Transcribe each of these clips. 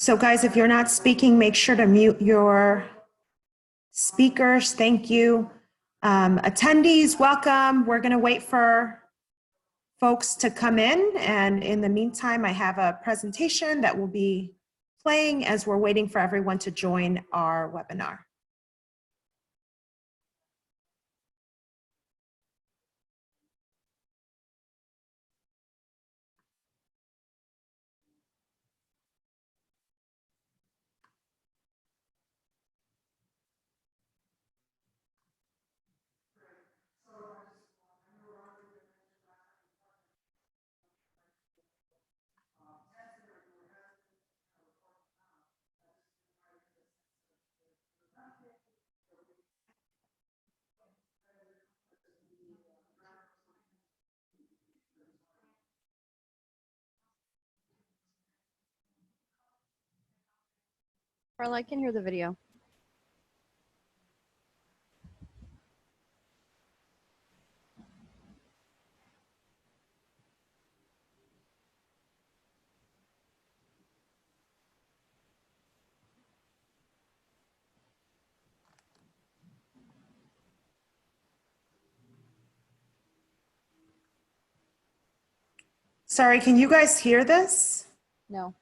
So guys, if you're not speaking, make sure to mute your speakers. Thank you. Attendees, welcome. We're gonna wait for folks to come in. And in the meantime, I have a presentation that will be playing as we're waiting for everyone to join our webinar. Carla, I can hear the video. Sorry, can you guys hear this? No.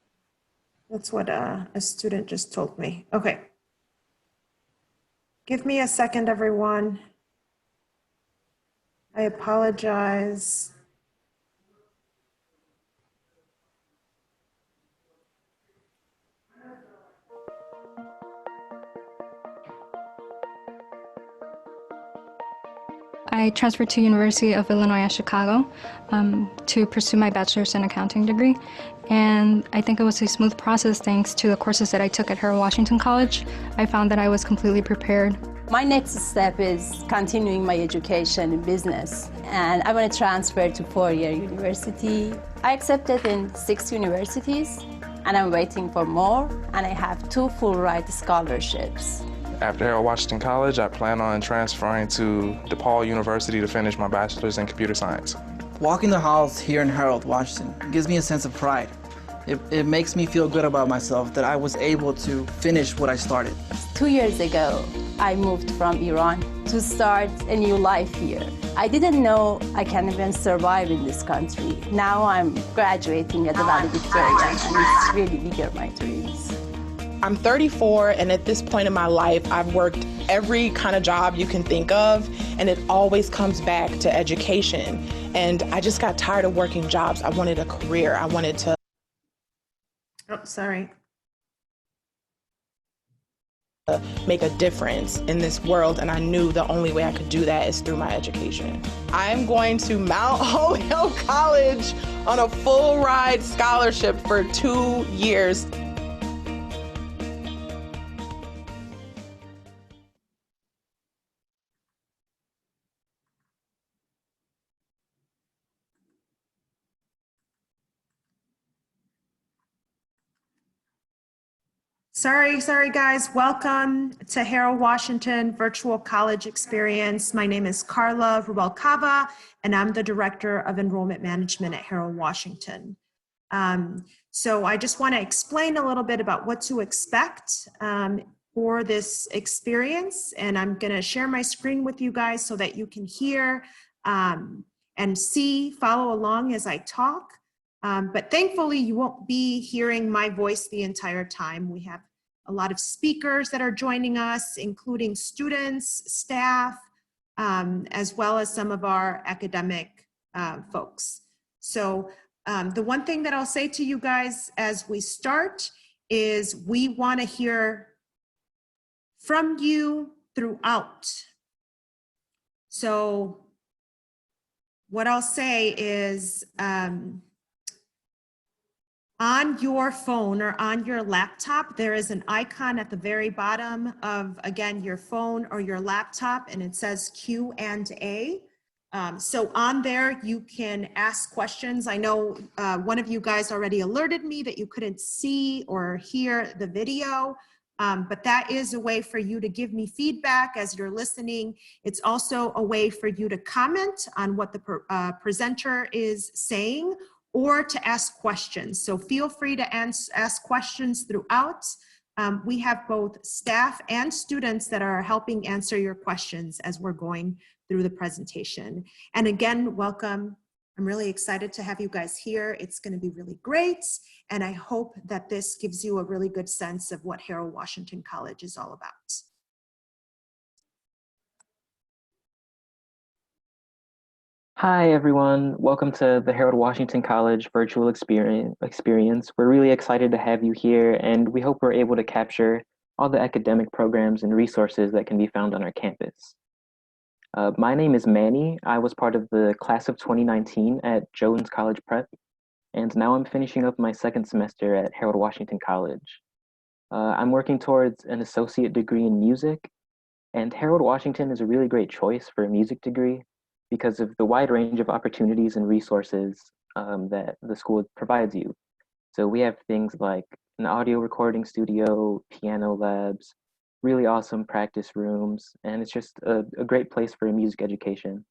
That's what a student just told me. Okay. Give me a second, everyone. I apologize. I transferred to University of Illinois at Chicago to pursue my bachelor's in accounting degree. And I think it was a smooth process thanks to the courses that I took at Harold Washington College. I found that I was completely prepared. My next step is continuing my education in business, and I want to transfer to four-year university. I accepted in 6 universities, and I'm waiting for more, and I have 2 full-ride scholarships. After Harold Washington College, I plan on transferring to DePaul University to finish my bachelor's in computer science. Walking the halls here in Harold Washington gives me a sense of pride. It makes me feel good about myself that I was able to finish what I started. 2 years ago, I moved from Iran to start a new life here. I didn't know I can even survive in this country. Now I'm graduating at the valedictorian, and it's really bigger my dreams. I'm 34, and at this point in my life, I've worked every kind of job you can think of, and it always comes back to education. And I just got tired of working jobs. I wanted a career. I wanted to... Oh, sorry. make a difference in this world, and I knew the only way I could do that is through my education. I'm going to Mount Holyoke College on a full ride scholarship for 2 years. Sorry guys, welcome to Harold Washington Virtual College Experience. My name is Carla Rubalcaba, and I'm the Director of Enrollment Management at Harold Washington. So I just want to explain a little bit about what to expect for this experience, and I'm going to share my screen with you guys so that you can hear and see, follow along as I talk. But thankfully, you won't be hearing my voice the entire time. We have a lot of speakers that are joining us, including students, staff, as well as some of our academic folks. So the one thing that I'll say to you guys as we start is we want to hear from you throughout. So what I'll say is, on your phone or on your laptop, there is an icon at the very bottom of, again, your phone or your laptop, and it says Q&A. So on there, you can ask questions. I know one of you guys already alerted me that you couldn't see or hear the video, but that is a way for you to give me feedback as you're listening. It's also a way for you to comment on what the presenter is saying, or to ask questions. So feel free to ask questions throughout. We have both staff and students that are helping answer your questions as we're going through the presentation. And again, welcome. I'm really excited to have you guys here. It's going to be really great. And I hope that this gives you a really good sense of what Harold Washington College is all about. Hi, everyone. Welcome to the Harold Washington College virtual experience. We're really excited to have you here, and we hope we're able to capture all the academic programs and resources that can be found on our campus. My name is Manny. I was part of the class of 2019 at Jones College Prep, and now I'm finishing up my second semester at Harold Washington College. I'm working towards an associate degree in music, and Harold Washington is a really great choice for a music degree because of the wide range of opportunities and resources that the school provides you. So we have things like an audio recording studio, piano labs, really awesome practice rooms, and it's just a great place for a music education.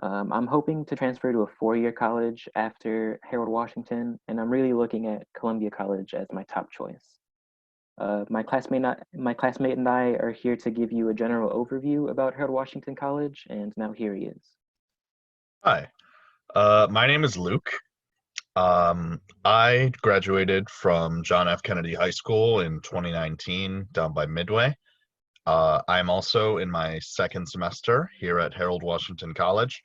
I'm hoping to transfer to a four-year college after Harold Washington, and I'm really looking at Columbia College as my top choice. My classmate and I are here to give you a general overview about Harold Washington College, and now here he is. Hi, my name is Luke. I graduated from John F. Kennedy High School in 2019 down by Midway. I'm also in my second semester here at Harold Washington College.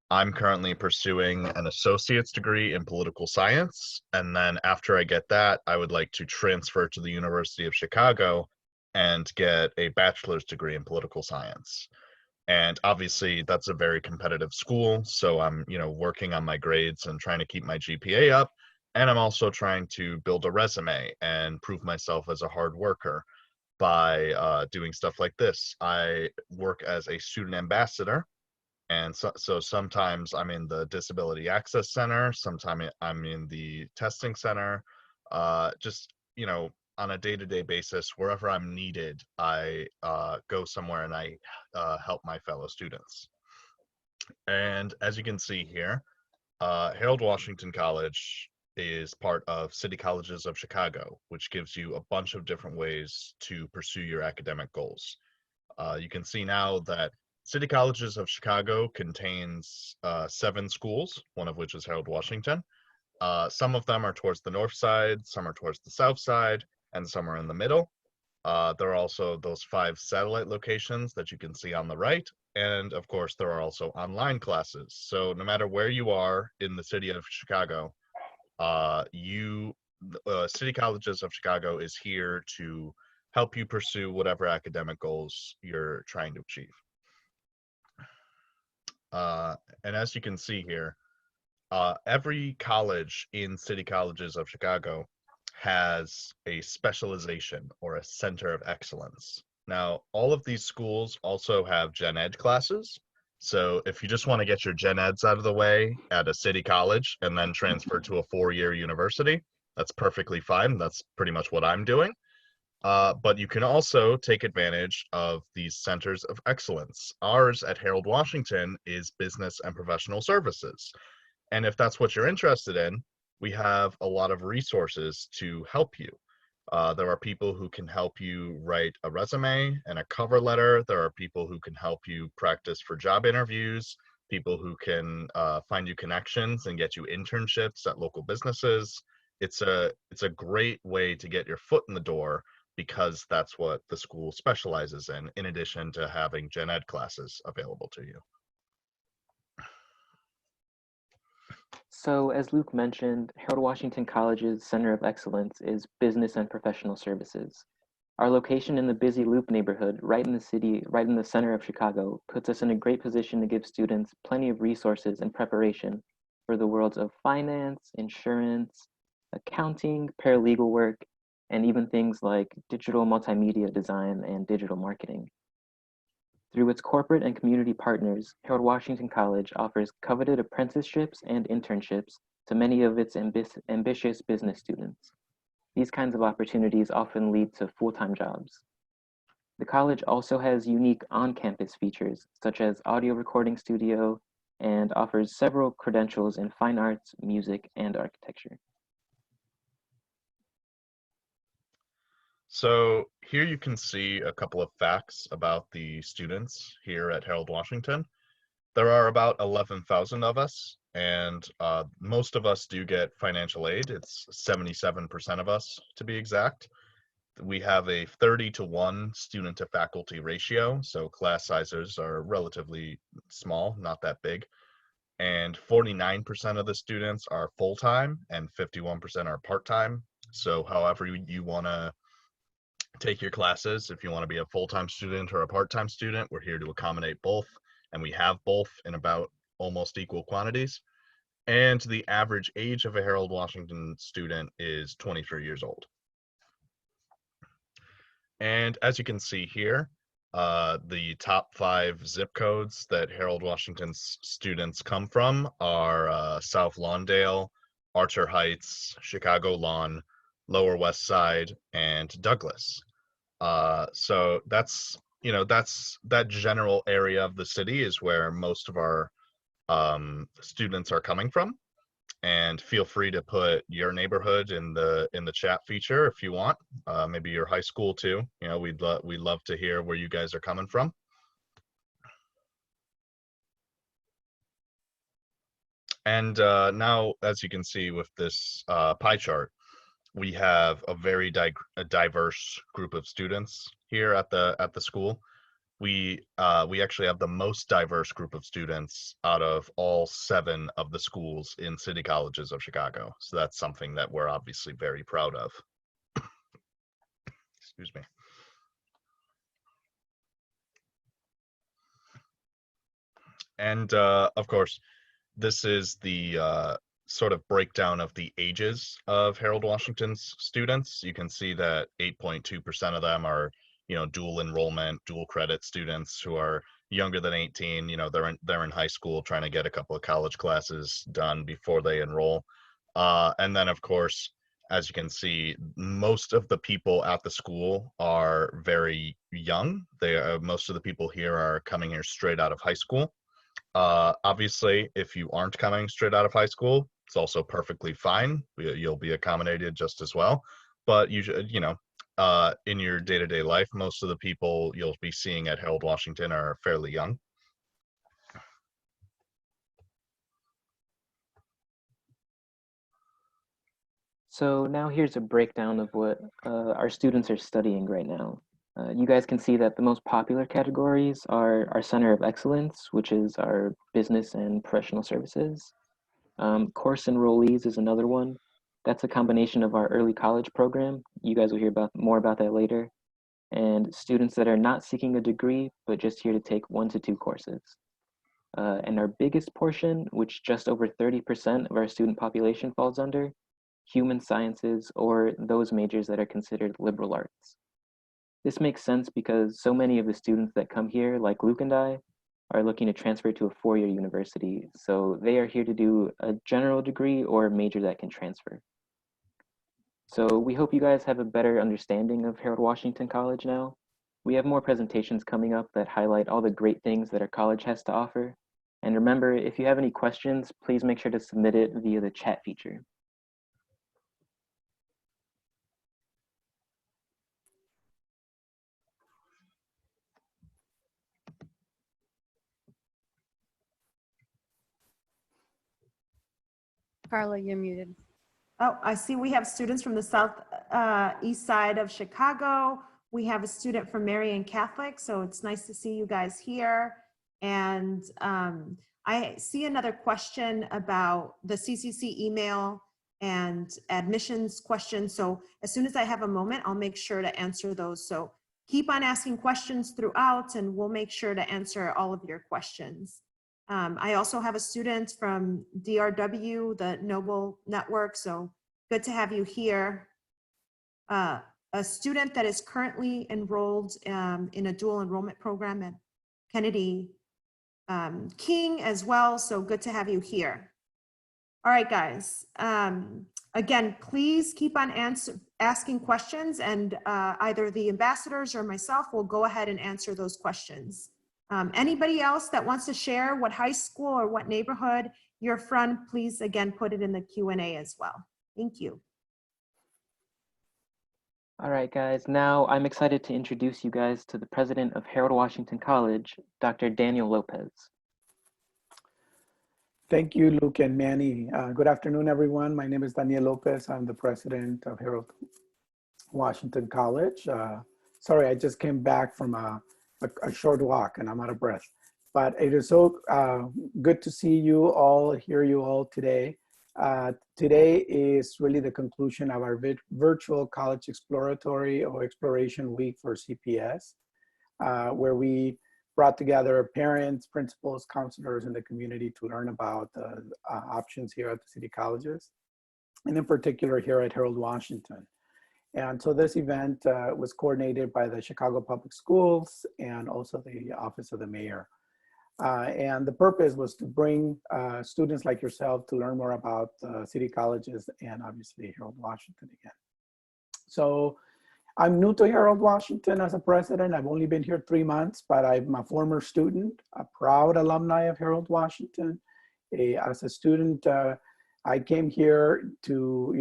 I'm currently pursuing an associate's degree in political science, and then after I get that, I would like to transfer to the University of Chicago and get a bachelor's degree in political science. And obviously that's a very competitive school, so I'm, working on my grades and trying to keep my GPA up, and I'm also trying to build a resume and prove myself as a hard worker by doing stuff like this. I work as a student ambassador. And so sometimes I'm in the Disability Access Center, sometimes I'm in the testing center, just, on a day-to-day basis, wherever I'm needed, I go somewhere and I help my fellow students. And as you can see here, Harold Washington College is part of City Colleges of Chicago, which gives you a bunch of different ways to pursue your academic goals. You can see now that City Colleges of Chicago contains 7 schools, one of which is Harold Washington. Some of them are towards the north side, some are towards the south side, and some are in the middle. There are also those 5 satellite locations that you can see on the right. And of course, there are also online classes. So no matter where you are in the city of Chicago, City Colleges of Chicago is here to help you pursue whatever academic goals you're trying to achieve. And as you can see here, every college in City Colleges of Chicago has a specialization or a center of excellence. Now, all of these schools also have gen ed classes. So if you just want to get your gen eds out of the way at a city college and then transfer to a 4-year university, that's perfectly fine. That's pretty much what I'm doing. But you can also take advantage of these centers of excellence. Ours at Harold Washington is business and professional services. And if that's what you're interested in, we have a lot of resources to help you. There are people who can help you write a resume and a cover letter. There are people who can help you practice for job interviews, people who can find you connections and get you internships at local businesses. It's a great way to get your foot in the door because that's what the school specializes in addition to having gen ed classes available to you. So as Luke mentioned, Harold Washington College's Center of Excellence is Business and Professional Services. Our location in the busy Loop neighborhood, right in the center of Chicago, puts us in a great position to give students plenty of resources and preparation for the worlds of finance, insurance, accounting, paralegal work, and even things like digital multimedia design and digital marketing. Through its corporate and community partners, Harold Washington College offers coveted apprenticeships and internships to many of its ambitious business students. These kinds of opportunities often lead to full-time jobs. The college also has unique on-campus features, such as audio recording studio, and offers several credentials in fine arts, music, and architecture. So here you can see a couple of facts about the students here at Harold Washington. There are about 11,000 of us, and most of us do get financial aid. It's 77% of us, to be exact. We have a 30-to-1 student to faculty ratio, so class sizes are relatively small, not that big. And 49% of the students are full-time and 51% are part-time. So however you want to take your classes, if you want to be a full-time student or a part-time student, we're here to accommodate both, and we have both in about almost equal quantities. And the average age of a Harold Washington student is 23 years old. And as you can see here, the top 5 zip codes that Harold Washington's students come from are South Lawndale, Archer Heights, Chicago Lawn, Lower West Side, and Douglas. So that's, that general area of the city is where most of our students are coming from. And feel free to put your neighborhood in the chat feature if you want. Maybe your high school too. We'd love to hear where you guys are coming from. And now, as you can see with this pie chart, we have a very diverse group of students here at the school. We actually have the most diverse group of students out of all 7 of the schools in City Colleges of Chicago. So that's something that we're obviously very proud of. Excuse me. And of course, this is the sort of breakdown of the ages of Harold Washington's students. You can see that 8.2% of them are dual enrollment, dual credit students who are younger than 18. They're in high school trying to get a couple of college classes done before they enroll. And then, of course, as you can see, most of the people at the school are very young. Most of the people here are coming here straight out of high school. Obviously, if you aren't coming straight out of high school, it's also perfectly fine. You'll be accommodated just as well. But in your day-to-day life, most of the people you'll be seeing at Harold Washington are fairly young. So now here's a breakdown of what our students are studying right now. You guys can see that the most popular categories are our Center of Excellence, which is our business and professional services. Course enrollees is another one. That's a combination of our early college program. You guys will hear more about that later. And students that are not seeking a degree, but just here to take 1 to 2 courses. And our biggest portion, which just over 30% of our student population falls under, human sciences, or those majors that are considered liberal arts. This makes sense because so many of the students that come here, like Luke and I, are looking to transfer to a 4-year university. So they are here to do a general degree or a major that can transfer. So we hope you guys have a better understanding of Harold Washington College now. We have more presentations coming up that highlight all the great things that our college has to offer. And remember, if you have any questions, please make sure to submit it via the chat feature. Carla, you're muted. Oh, I see we have students from the south east side of Chicago. We have a student from Marian Catholic, so it's nice to see you guys here. And I see another question about the CCC email and admissions questions. So as soon as I have a moment, I'll make sure to answer those. So keep on asking questions throughout, and we'll make sure to answer all of your questions. I also have a student from DRW, the Noble Network, so good to have you here. A student that is currently enrolled in a dual enrollment program at Kennedy King as well, so good to have you here. All right, guys. Again, please keep on asking questions, and either the ambassadors or myself will go ahead and answer those questions. Anybody else that wants to share what high school or what neighborhood you're from, please again, put it in the Q&A as well. Thank you. All right, guys. Now I'm excited to introduce you guys to the president of Harold Washington College, Dr. Daniel Lopez. Thank you, Luke and Manny. Good afternoon, everyone. My name is Daniel Lopez. I'm the president of Harold Washington College. Sorry, I just came back from a short walk and I'm out of breath. But it is so good to see you all, hear you all today. Today is really the conclusion of our virtual college exploratory or exploration week for CPS, where we brought together parents, principals, counselors in the community to learn about the options here at the city colleges, and in particular here at Harold Washington. And so this event was coordinated by the Chicago Public Schools and also the Office of the Mayor. And the purpose was to bring students like yourself to learn more about city colleges and obviously Harold Washington again. So I'm new to Harold Washington as a president. I've only been here 3 months, but I'm a former student, a proud alumni of Harold Washington. As a student, I came here to,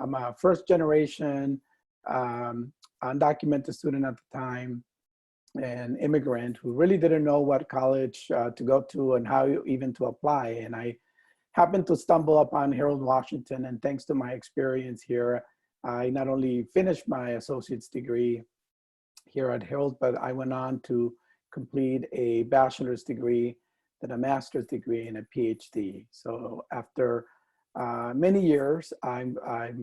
I'm a first generation undocumented student at the time, an immigrant who really didn't know what college to go to and how even to apply. And I happened to stumble upon Harold Washington, and thanks to my experience here, I not only finished my associate's degree here at Harold, but I went on to complete a bachelor's degree, then a master's degree, and a PhD. So after many years, I'm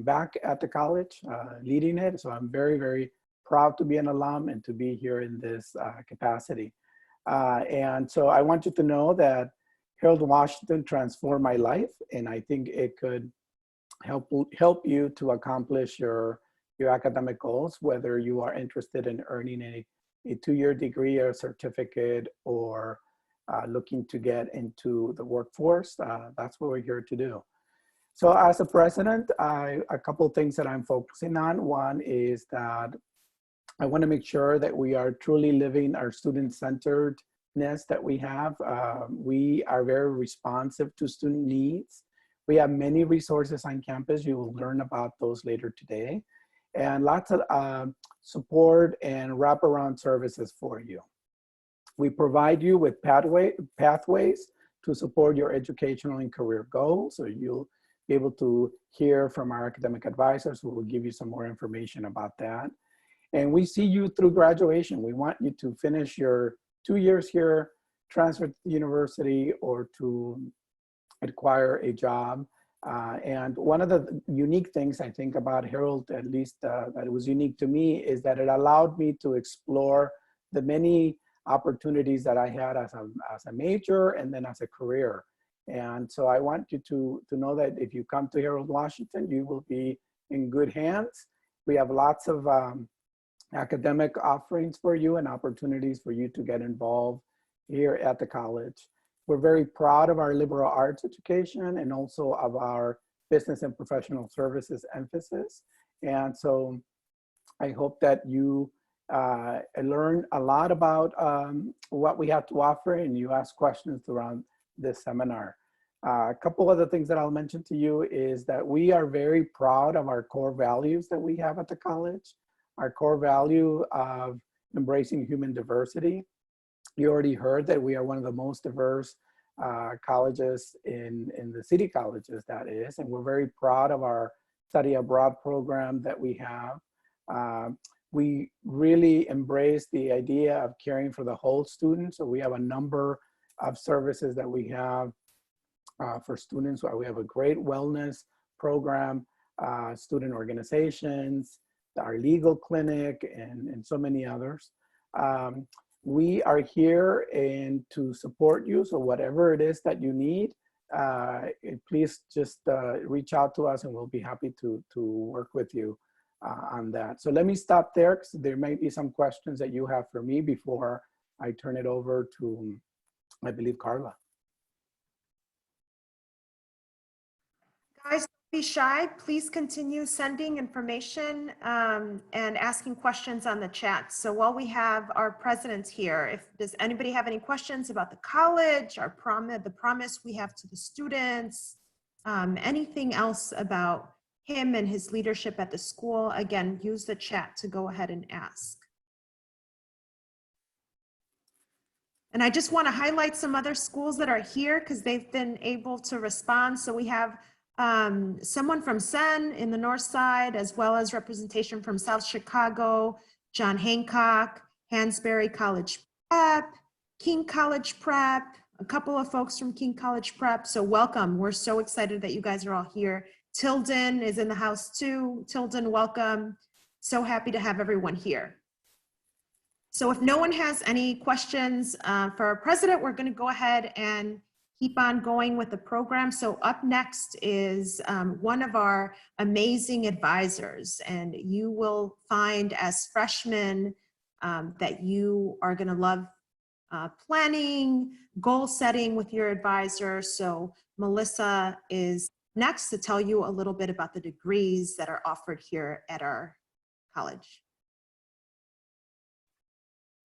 back at the college leading it. So I'm very, very proud to be an alum and to be here in this capacity. And so I want you to know that Harold Washington transformed my life, and I think it could help you to accomplish your academic goals, whether you are interested in earning a 2-year degree or certificate, or looking to get into the workforce. That's what we're here to do. So as a president, a couple of things that I'm focusing on. One is that I want to make sure that we are truly living our student-centeredness that we have. We are very responsive to student needs. We have many resources on campus. You will learn about those later today. And lots of support and wraparound services for you. We provide you with pathways to support your educational and career goals. So you'll be able to hear from our academic advisors who will give you some more information about that. And we see you through graduation. We want you to finish your 2 years here, transfer to the university, or to acquire a job. And one of the unique things I think about Harold, at least that it was unique to me, is that it allowed me to explore the many opportunities that I had as a major and then as a career. And so I want you to know that if you come to Harold Washington, you will be in good hands. We have lots of academic offerings for you and opportunities for you to get involved here at the college. We're very proud of our liberal arts education and also of our business and professional services emphasis. And so I hope that you learn a lot about what we have to offer, and you ask questions throughout this seminar. A couple other things that I'll mention to you is that we are very proud of our core values that we have at the college. Our core value of embracing human diversity. You already heard that we are one of the most diverse colleges in the city colleges, that is, and we're very proud of our study abroad program that we have. We really embrace the idea of caring for the whole student. So we have a number of services that we have for students. We have a great wellness program, student organizations, our legal clinic, and so many others. We are here and to support you. So whatever it is that you need, please just reach out to us and we'll be happy to work with you on that. So let me stop there because there might be some questions that you have for me before I turn it over to, I believe, Carla. Guys, Be shy. Please continue sending information and asking questions on the chat. So while we have our presidents here, does anybody have any questions about the college, the promise we have to the students, anything else about him and his leadership at the school? Again, use the chat to go ahead and ask. And I just want to highlight some other schools that are here because they've been able to respond. So we have someone from Senn in the north side, as well as representation from South Chicago, John Hancock, Hansberry College Prep, King College Prep, a couple of folks from King College Prep. So welcome. We're so excited that you guys are all here. Tilden is in the house too. Tilden, welcome. So happy to have everyone here. So if no one has any questions for our president, we're going to go ahead and keep on going with the program. So up next is one of our amazing advisors, and you will find as freshmen that you are going to love planning, goal setting with your advisor. So Melissa is next to tell you a little bit about the degrees that are offered here at our college.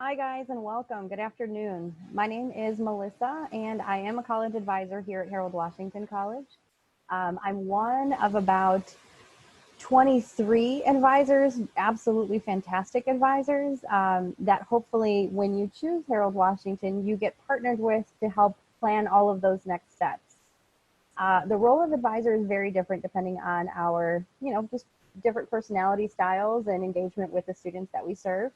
Hi guys and welcome. Good afternoon. My name is Melissa and I am a college advisor here at Harold Washington College. I'm one of about 23 advisors, absolutely fantastic advisors that hopefully when you choose Harold Washington, you get partnered with to help plan all of those next steps. The role of advisor is very different depending on our, just different personality styles and engagement with the students that we serve.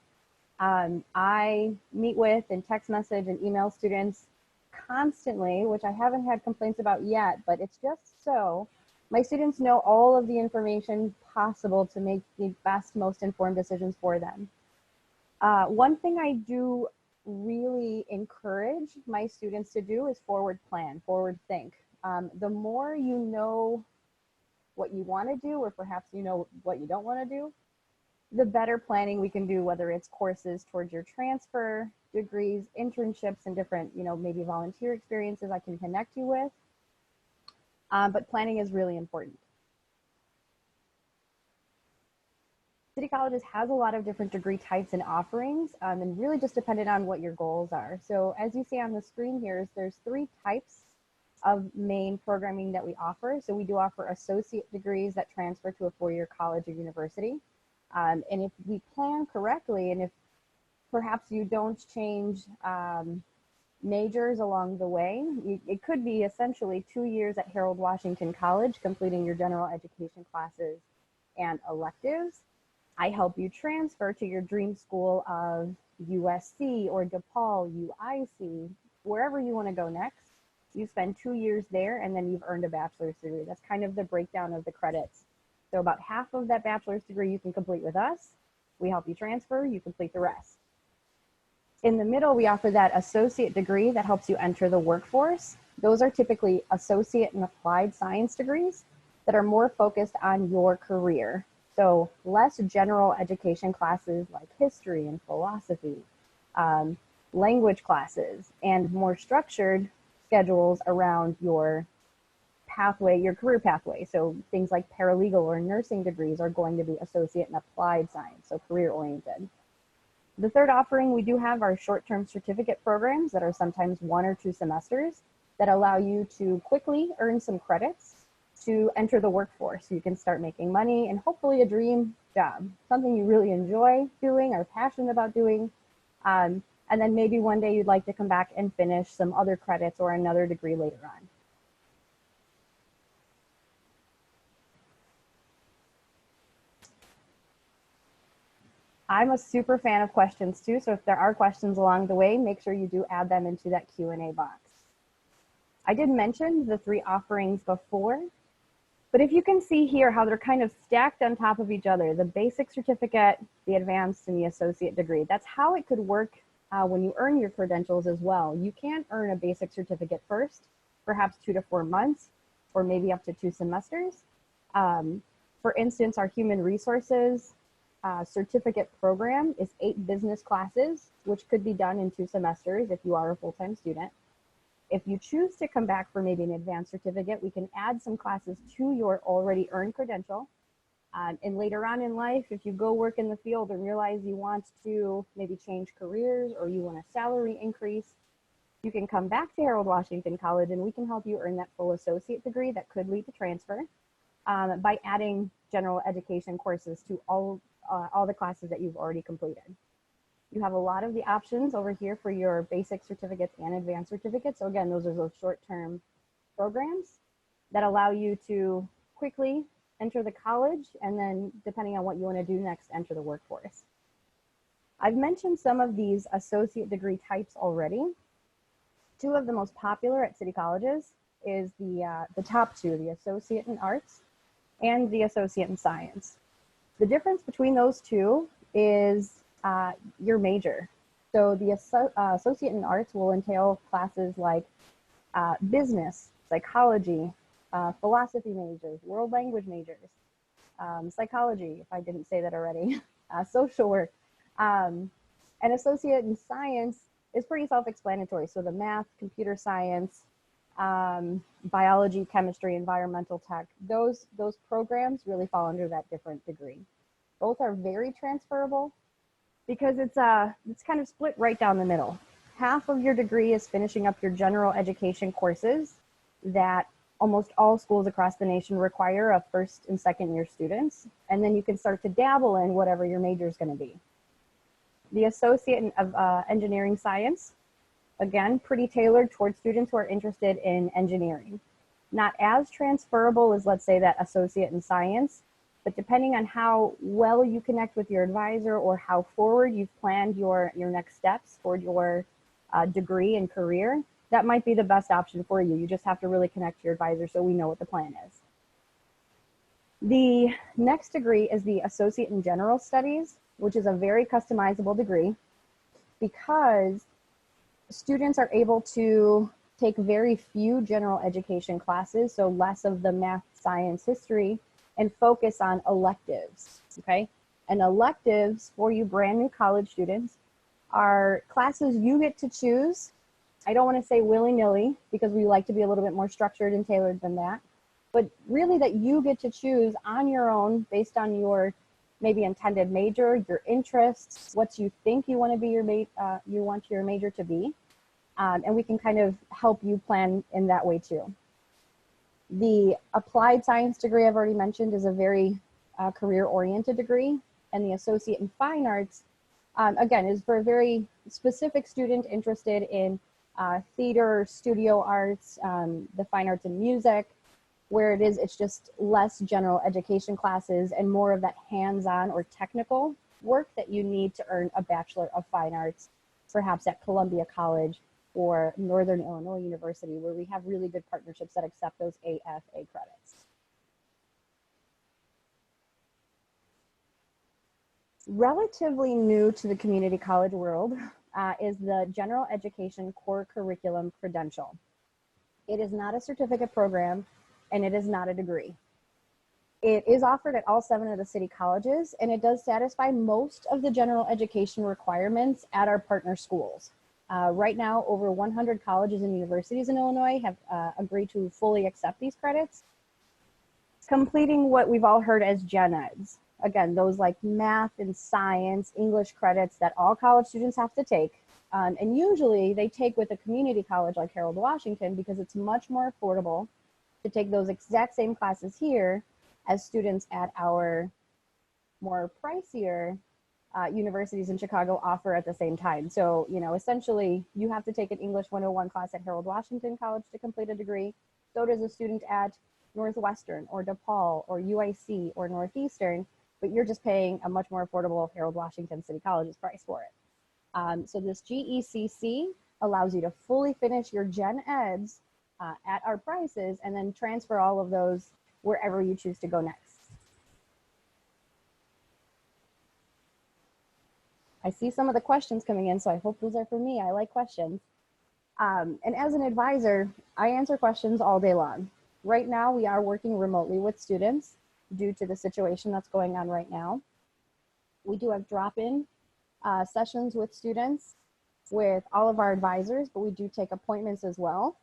I meet with and text message and email students constantly, which I haven't had complaints about yet, but it's just so my students know all of the information possible to make the best, most informed decisions for them. One thing I do really encourage my students to do is forward plan, forward think. The more you know what you want to do, or perhaps you know what you don't want to do, the better planning we can do, whether it's courses towards your transfer, degrees, internships, and different, maybe volunteer experiences I can connect you with. But planning is really important. City Colleges has a lot of different degree types and offerings, and really just dependent on what your goals are. So as you see on the screen here, there's 3 types of main programming that we offer. So we do offer associate degrees that transfer to a 4-year college or university. And if we plan correctly, and if perhaps you don't change majors along the way, it could be essentially 2 years at Harold Washington College, completing your general education classes and electives. I help you transfer to your dream school of USC or DePaul, UIC, wherever you want to go next. You spend 2 years there, and then you've earned a bachelor's degree. That's kind of the breakdown of the credits. So about half of that bachelor's degree you can complete with us. We help you transfer, you complete the rest. In the middle, we offer that associate degree that helps you enter the workforce. Those are typically associate and applied science degrees that are more focused on your career. So less general education classes like history and philosophy, language classes, and more structured schedules around your pathway, your career pathway. So things like paralegal or nursing degrees are going to be associate and applied science, so career oriented. The third offering we do have are short-term certificate programs that are sometimes 1 or 2 semesters that allow you to quickly earn some credits to enter the workforce. You can start making money and hopefully a dream job, something you really enjoy doing or passionate about doing. And then maybe one day you'd like to come back and finish some other credits or another degree later on. I'm a super fan of questions too, so if there are questions along the way, make sure you do add them into that Q&A box. I did mention the 3 offerings before, but if you can see here how they're kind of stacked on top of each other, the basic certificate, the advanced, and the associate degree, that's how it could work when you earn your credentials as well. You can earn a basic certificate first, perhaps 2 to 4 months, or maybe up to 2 semesters. For instance, our human resources certificate program is 8 business classes, which could be done in 2 semesters if you are a full-time student. If you choose to come back for maybe an advanced certificate, we can add some classes to your already earned credential. And later on in life, if you go work in the field and realize you want to maybe change careers or you want a salary increase, you can come back to Harold Washington College and we can help you earn that full associate degree that could lead to transfer by adding general education courses to all the classes that you've already completed. You have a lot of the options over here for your basic certificates and advanced certificates. So again, those are those short-term programs that allow you to quickly enter the college and then, depending on what you want to do next, enter the workforce. I've mentioned some of these associate degree types already. Two of the most popular at city colleges is the top two, the associate in arts and the associate in science. The difference between those two is your major. So the associate in arts will entail classes like business, psychology, philosophy majors, world language majors, psychology, if I didn't say that already, social work. An associate in science is pretty self-explanatory. So the math, computer science, biology, chemistry, environmental tech, those programs really fall under that different degree. Both are very transferable because it's kind of split right down the middle. Half of your degree is finishing up your general education courses that almost all schools across the nation require of first and second year students. And then you can start to dabble in whatever your major is going to be. The associate of engineering science, again, pretty tailored towards students who are interested in engineering. Not as transferable as, let's say, that associate in science, but depending on how well you connect with your advisor or how forward you've planned your next steps toward your degree and career, that might be the best option for you. You just have to really connect to your advisor so we know what the plan is. The next degree is the Associate in General Studies, which is a very customizable degree because students are able to take very few general education classes, so less of the math, science, history, and focus on electives, okay? And electives for you brand new college students are classes you get to choose. I don't want to say willy-nilly because we like to be a little bit more structured and tailored than that, but really that you get to choose on your own based on your maybe intended major, your interests, what you think you want to be your major to be, and we can kind of help you plan in that way too. The applied science degree I've already mentioned is a very career-oriented degree, and the associate in fine arts, again, is for a very specific student interested in theater, studio arts, the fine arts and music, where it's just less general education classes and more of that hands-on or technical work that you need to earn a Bachelor of Fine Arts, perhaps at Columbia College or Northern Illinois University, where we have really good partnerships that accept those AFA credits. Relatively new to the community college world is the General Education Core Curriculum Credential. It is not a certificate program, and it is not a degree. It is offered at all 7 of the city colleges, and it does satisfy most of the general education requirements at our partner schools. Right now, over 100 colleges and universities in Illinois have agreed to fully accept these credits, completing what we've all heard as gen eds. Again, those like math and science, English credits that all college students have to take. And usually they take with a community college like Harold Washington because it's much more affordable to take those exact same classes here as students at our more pricier universities in Chicago offer at the same time. So, you know, essentially you have to take an English 101 class at Harold Washington College to complete a degree. So does a student at Northwestern or DePaul or UIC or Northeastern, but you're just paying a much more affordable Harold Washington City College's price for it. So this GECC allows you to fully finish your gen eds at our prices and then transfer all of those wherever you choose to go next. I see some of the questions coming in, so I hope those are for me. I like questions. And as an advisor, I answer questions all day long. Right now, we are working remotely with students due to the situation that's going on right now. We do have drop-in sessions with students with all of our advisors, but we do take appointments as well.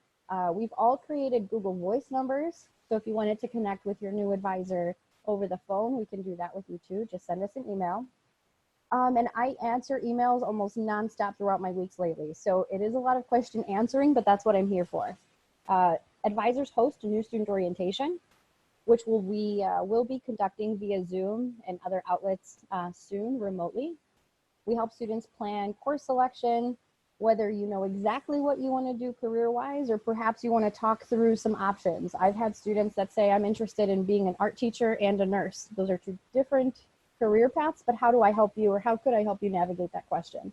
We've all created Google Voice numbers. So if you wanted to connect with your new advisor over the phone, we can do that with you too. Just send us an email. And I answer emails almost nonstop throughout my weeks lately. So it is a lot of question answering, but that's what I'm here for. Advisors host a new student orientation, which will be conducting via Zoom and other outlets soon remotely. We help students plan course selection, whether you know exactly what you want to do career-wise, or perhaps you want to talk through some options. I've had students that say, I'm interested in being an art teacher and a nurse. Those are two different career paths, but how do I help you, or how could I help you navigate that question?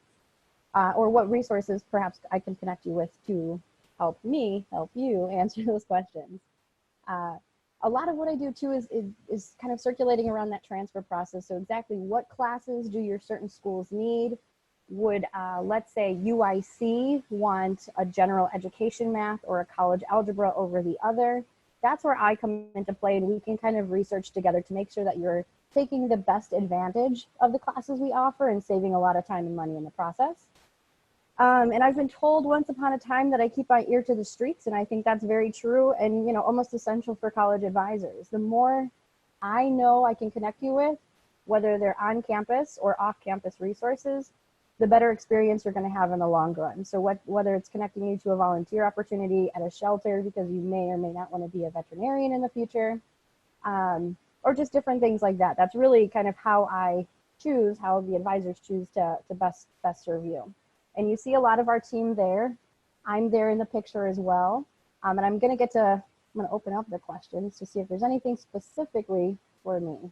Or what resources perhaps I can connect you with to help me help you answer those questions. A lot of what I do too is kind of circulating around that transfer process. So exactly what classes do your certain schools need? Would, let's say UIC want a general education math or a college algebra over the other? That's where I come into play, and we can kind of research together to make sure that you're taking the best advantage of the classes we offer and saving a lot of time and money in the process. And I've been told once upon a time that I keep my ear to the streets, and I think that's very true and, you know, almost essential for college advisors. The more I know I can connect you with, whether they're on campus or off campus resources, the better experience you're going to have in the long run. So whether it's connecting you to a volunteer opportunity at a shelter because you may or may not want to be a veterinarian in the future, or just different things like that. That's really kind of how the advisors choose to best serve you. And you see a lot of our team there. I'm there in the picture as well. And I'm going to open up the questions to see if there's anything specifically for me.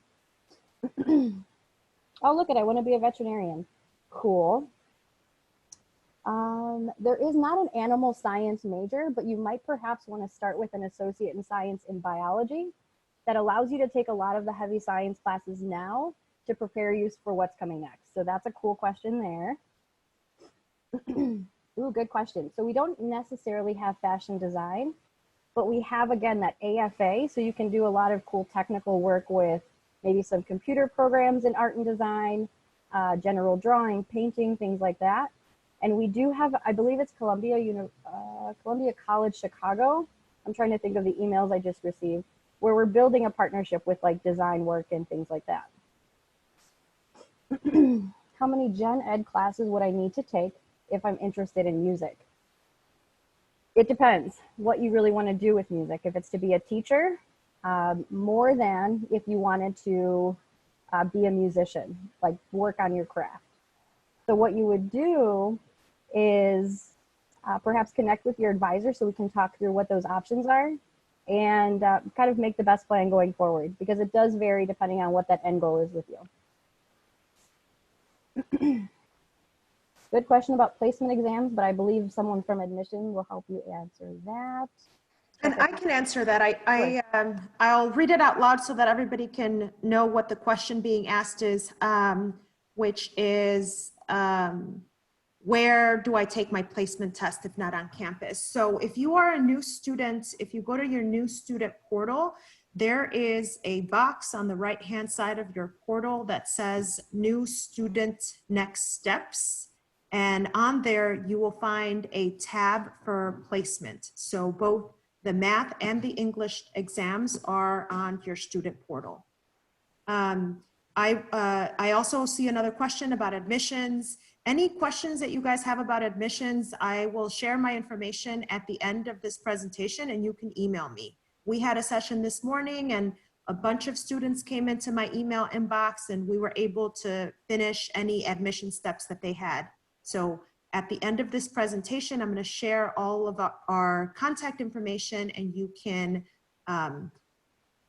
Oh, look at it. I want to be a veterinarian. Cool. There is not an animal science major, but you might perhaps want to start with an associate in science in biology that allows you to take a lot of the heavy science classes now to prepare you for what's coming next. So that's a cool question there. Ooh, good question. So we don't necessarily have fashion design, but we have, again, that AFA. So you can do a lot of cool technical work with maybe some computer programs in art and design, general drawing, painting, things like that. And we do have, I believe it's Columbia College Chicago. I'm trying to think of the emails I just received, where we're building a partnership with like design work and things like that. How many gen ed classes would I need to take if I'm interested in music? It depends what you really want to do with music. If it's to be a teacher, more than if you wanted to be a musician, like work on your craft. So what you would do is perhaps connect with your advisor so we can talk through what those options are and kind of make the best plan going forward, because it does vary depending on what that end goal is with you. Good question about placement exams, but I believe someone from admission will help you answer that. And I can answer that. I'll read it out loud so that everybody can know what the question being asked is, which is, where do I take my placement test if not on campus? So if you are a new student, if you go to your new student portal, there is a box on the right-hand side of your portal that says new student next steps. And on there, you will find a tab for placement. So both the math and the English exams are on your student portal. I also see another question about admissions. Any questions that you guys have about admissions, I will share my information at the end of this presentation and you can email me. We had a session this morning and a bunch of students came into my email inbox and we were able to finish any admission steps that they had. So at the end of this presentation, I'm going to share all of our contact information and you can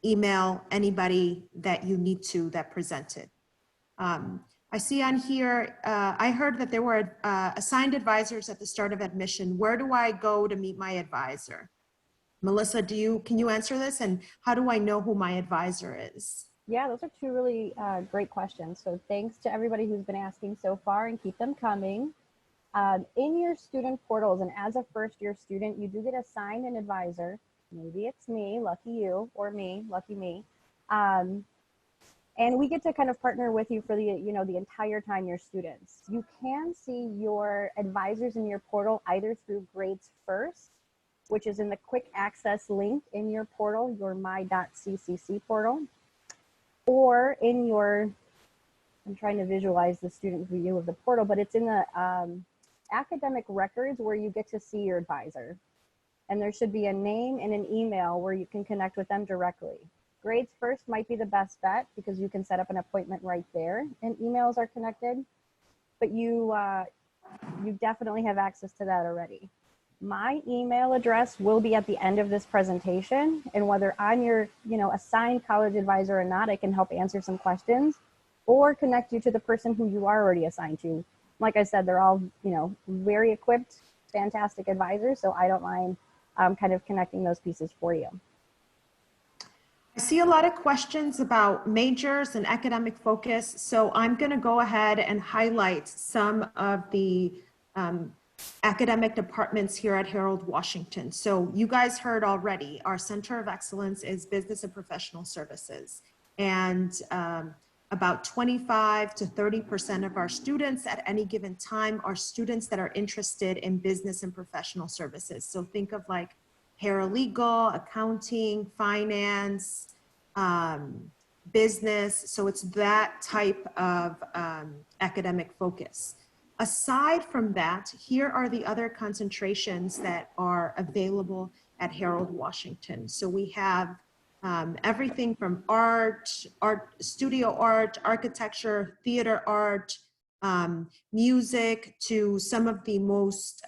email anybody that you need to that presented. I see on here, I heard that there were assigned advisors at the start of admission. Where do I go to meet my advisor? Melissa, can you answer this? And how do I know who my advisor is? Yeah, those are two really great questions. So thanks to everybody who's been asking so far and keep them coming. In your student portals and as a first year student, you do get assigned an advisor. Maybe it's me, lucky you, or me, lucky me. And we get to kind of partner with you for the, the entire time you're students. You can see your advisors in your portal either through Grades First, which is in the quick access link in your portal, your my.ccc portal, or in your, I'm trying to visualize the student view of the portal, but it's in the academic records where you get to see your advisor. And there should be a name and an email where you can connect with them directly. Grades First might be the best bet because you can set up an appointment right there and emails are connected, but you definitely have access to that already. My email address will be at the end of this presentation, and whether I'm your assigned college advisor or not, I can help answer some questions or connect you to the person who you are already assigned to. Like I said, they're all very equipped, fantastic advisors, so I don't mind kind of connecting those pieces for you. I see a lot of questions about majors and academic focus, so I'm going to go ahead and highlight some of the academic departments here at Harold Washington. So you guys heard already, our Center of Excellence is Business and Professional Services, and about 25 to 30% of our students at any given time are students that are interested in business and professional services. So think of like paralegal, accounting, finance, business. So it's that type of academic focus. Aside from that, here are the other concentrations that are available at Harold Washington. So we have everything from art, studio art, architecture, theater art, music, to some of the most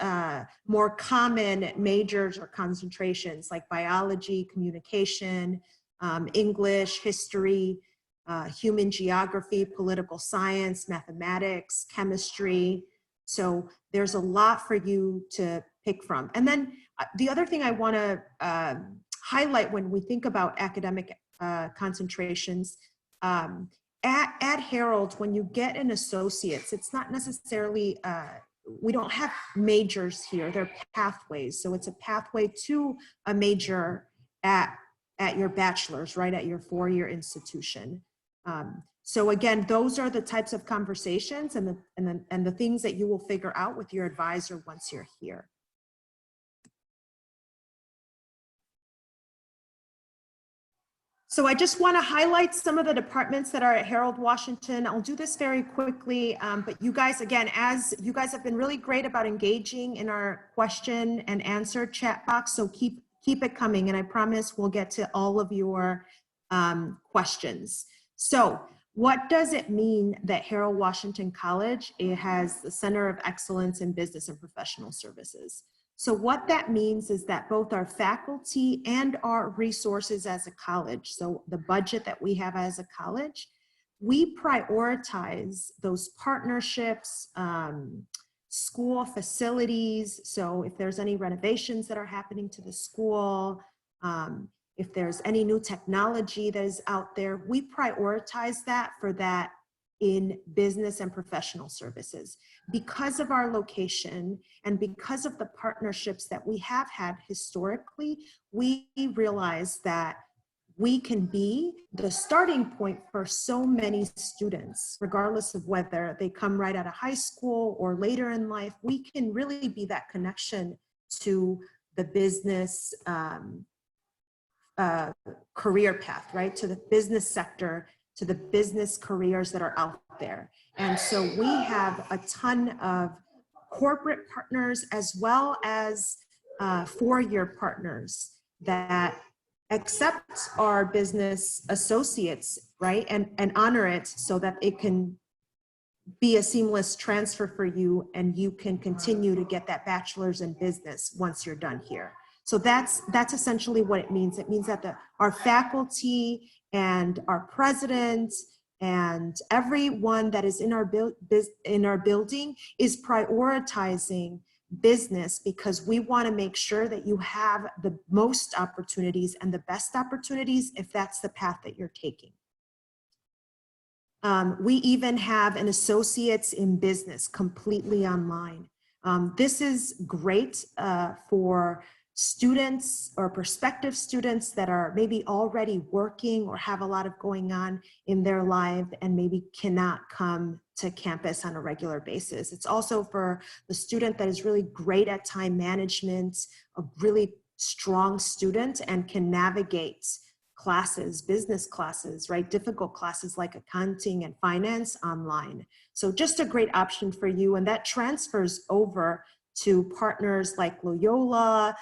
more common majors or concentrations like biology, communication, English, history, human geography, political science, mathematics, chemistry. So there's a lot for you to pick from. And then the other thing I want to highlight when we think about academic concentrations, at Harold, when you get an associate's, it's not necessarily, we don't have majors here, they're pathways. So it's a pathway to a major at your bachelor's, right, at your four-year institution. So again, those are the types of conversations and the things that you will figure out with your advisor once you're here. So I just want to highlight some of the departments that are at Harold Washington. I'll do this very quickly, but you guys, again, as you guys have been really great about engaging in our question and answer chat box, so keep it coming, and I promise we'll get to all of your questions. So what does it mean that Harold Washington College, it has the Center of Excellence in Business and Professional Services? So what that means is that both our faculty and our resources as a college, so the budget that we have as a college, we prioritize those partnerships, school facilities. So if there's any renovations that are happening to the school, if there's any new technology that is out there, we prioritize that for that in business and professional services. Because of our location and because of the partnerships that we have had historically, we realize that we can be the starting point for so many students, regardless of whether they come right out of high school or later in life. We can really be that connection to the business career path, right? To the business sector, to the business careers that are out there. And so we have a ton of corporate partners as well as four-year partners that accept our business associates, right? And honor it so that it can be a seamless transfer for you and you can continue to get that bachelor's in business once you're done here. So that's essentially what it means. It means that our faculty and our president and everyone that is in our building is prioritizing business, because we want to make sure that you have the most opportunities and the best opportunities if that's the path that you're taking. We even have an associate's in business completely online. This is great for students or prospective students that are maybe already working or have a lot of going on in their life and maybe cannot come to campus on a regular basis. It's also for the student that is really great at time management, a really strong student and can navigate classes, business classes, right? Difficult classes like accounting and finance online. So just a great option for you. And that transfers over to partners like Loyola,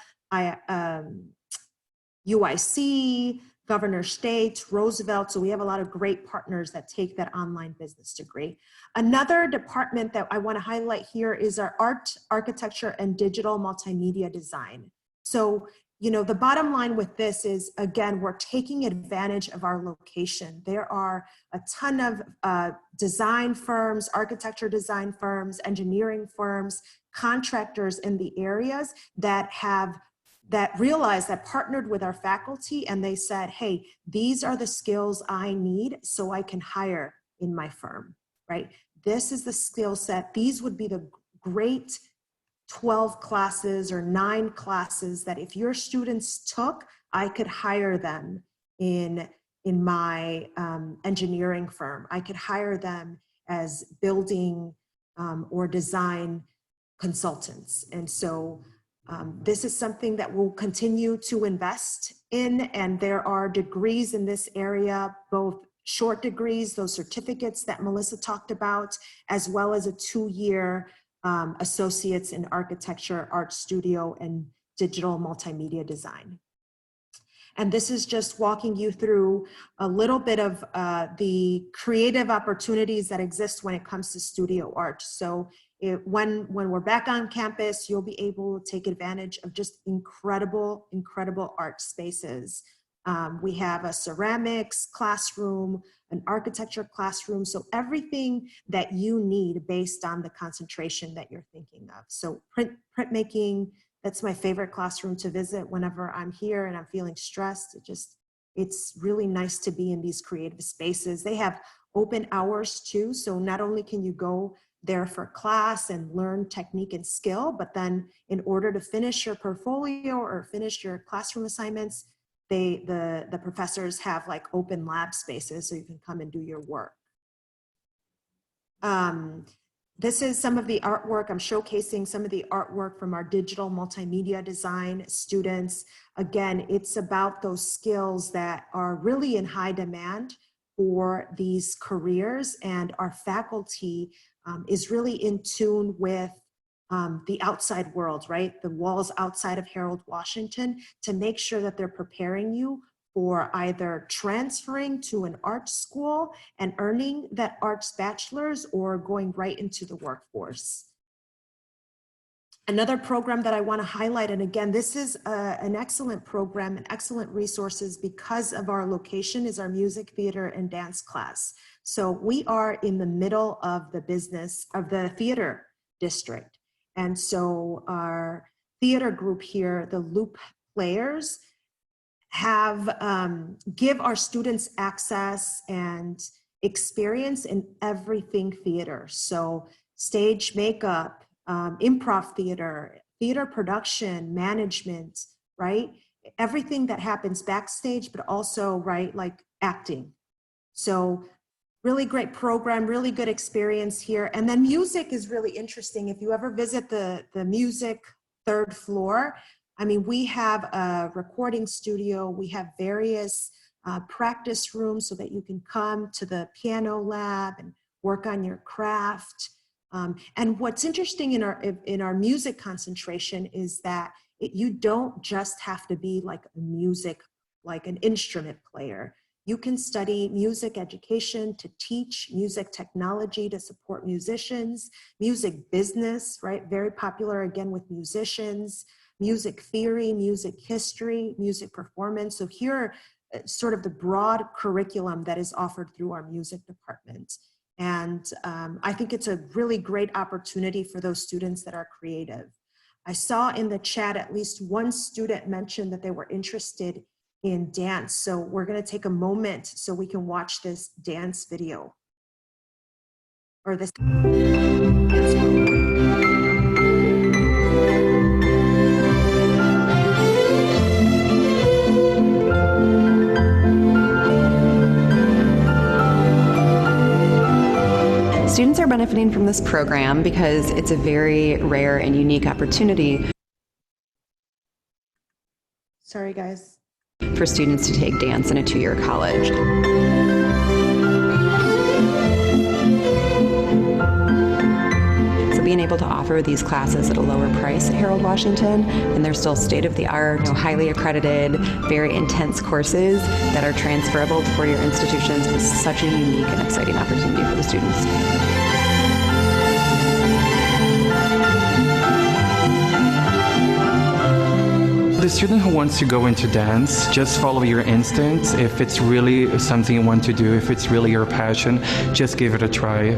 UIC, Governor State, Roosevelt. So we have a lot of great partners that take that online business degree. Another department that I want to highlight here is our art, architecture, and digital multimedia design. So, you know, the bottom line with this is, again, we're taking advantage of our location. There are a ton of design firms, architecture design firms, engineering firms, contractors in the areas that realized, that partnered with our faculty, and they said, hey, these are the skills I need so I can hire in my firm, right? This is the skill set. These would be the great 12 classes or 9 classes that if your students took, I could hire them in my engineering firm. I could hire them as building or design consultants. And so this is something that we'll continue to invest in, and there are degrees in this area, both short degrees, those certificates that Melissa talked about, as well as a 2-year associates in architecture, art studio, and digital multimedia design. And this is just walking you through a little bit of the creative opportunities that exist when it comes to studio art. So when we're back on campus, you'll be able to take advantage of just incredible, incredible art spaces. We have a ceramics classroom, an architecture classroom, so everything that you need based on the concentration that you're thinking of. So printmaking, that's my favorite classroom to visit whenever I'm here and I'm feeling stressed. It's really nice to be in these creative spaces. They have open hours too, so not only can you go there for class and learn technique and skill, but then in order to finish your portfolio or finish your classroom assignments, the professors have like open lab spaces so you can come and do your work. This is some of the artwork. I'm showcasing some of the artwork from our digital multimedia design students. Again, it's about those skills that are really in high demand for these careers, and our faculty is really in tune with the outside world, right? The walls outside of Harold Washington, to make sure that they're preparing you for either transferring to an art school and earning that arts bachelor's or going right into the workforce. Another program that I want to highlight, and again, this is an excellent program and excellent resources because of our location, is our music, theater, and dance class. So we are in the middle of the business of the theater district. And so our theater group here, the Loop Players, give our students access and experience in everything theater. So stage makeup, improv theater, theater production, management, right? Everything that happens backstage, but also, right, like acting. So really great program, really good experience here. And then music is really interesting. If you ever visit the music 3rd floor, I mean, we have a recording studio, we have various practice rooms so that you can come to the piano lab and work on your craft. And what's interesting in our music concentration is that you don't just have to be like an instrument player. You can study music education to teach music technology to support musicians, music business, right? Very popular again with musicians, music theory, music history, music performance. So here are sort of the broad curriculum that is offered through our music department. And I think it's a really great opportunity for those students that are creative. I saw in the chat at least one student mentioned that they were interested in dance. So we're going to take a moment so we can watch this dance video or this. Students are benefiting from this program because it's a very rare and unique opportunity Sorry, guys. for students to take dance in a two-year college. So being able to offer these classes at a lower price at Harold Washington, and they're still state-of-the-art, highly accredited, very intense courses that are transferable to four-year institutions is such a unique and exciting opportunity for the students. The student who wants to go into dance, just follow your instincts. If it's really something you want to do, if it's really your passion, just give it a try.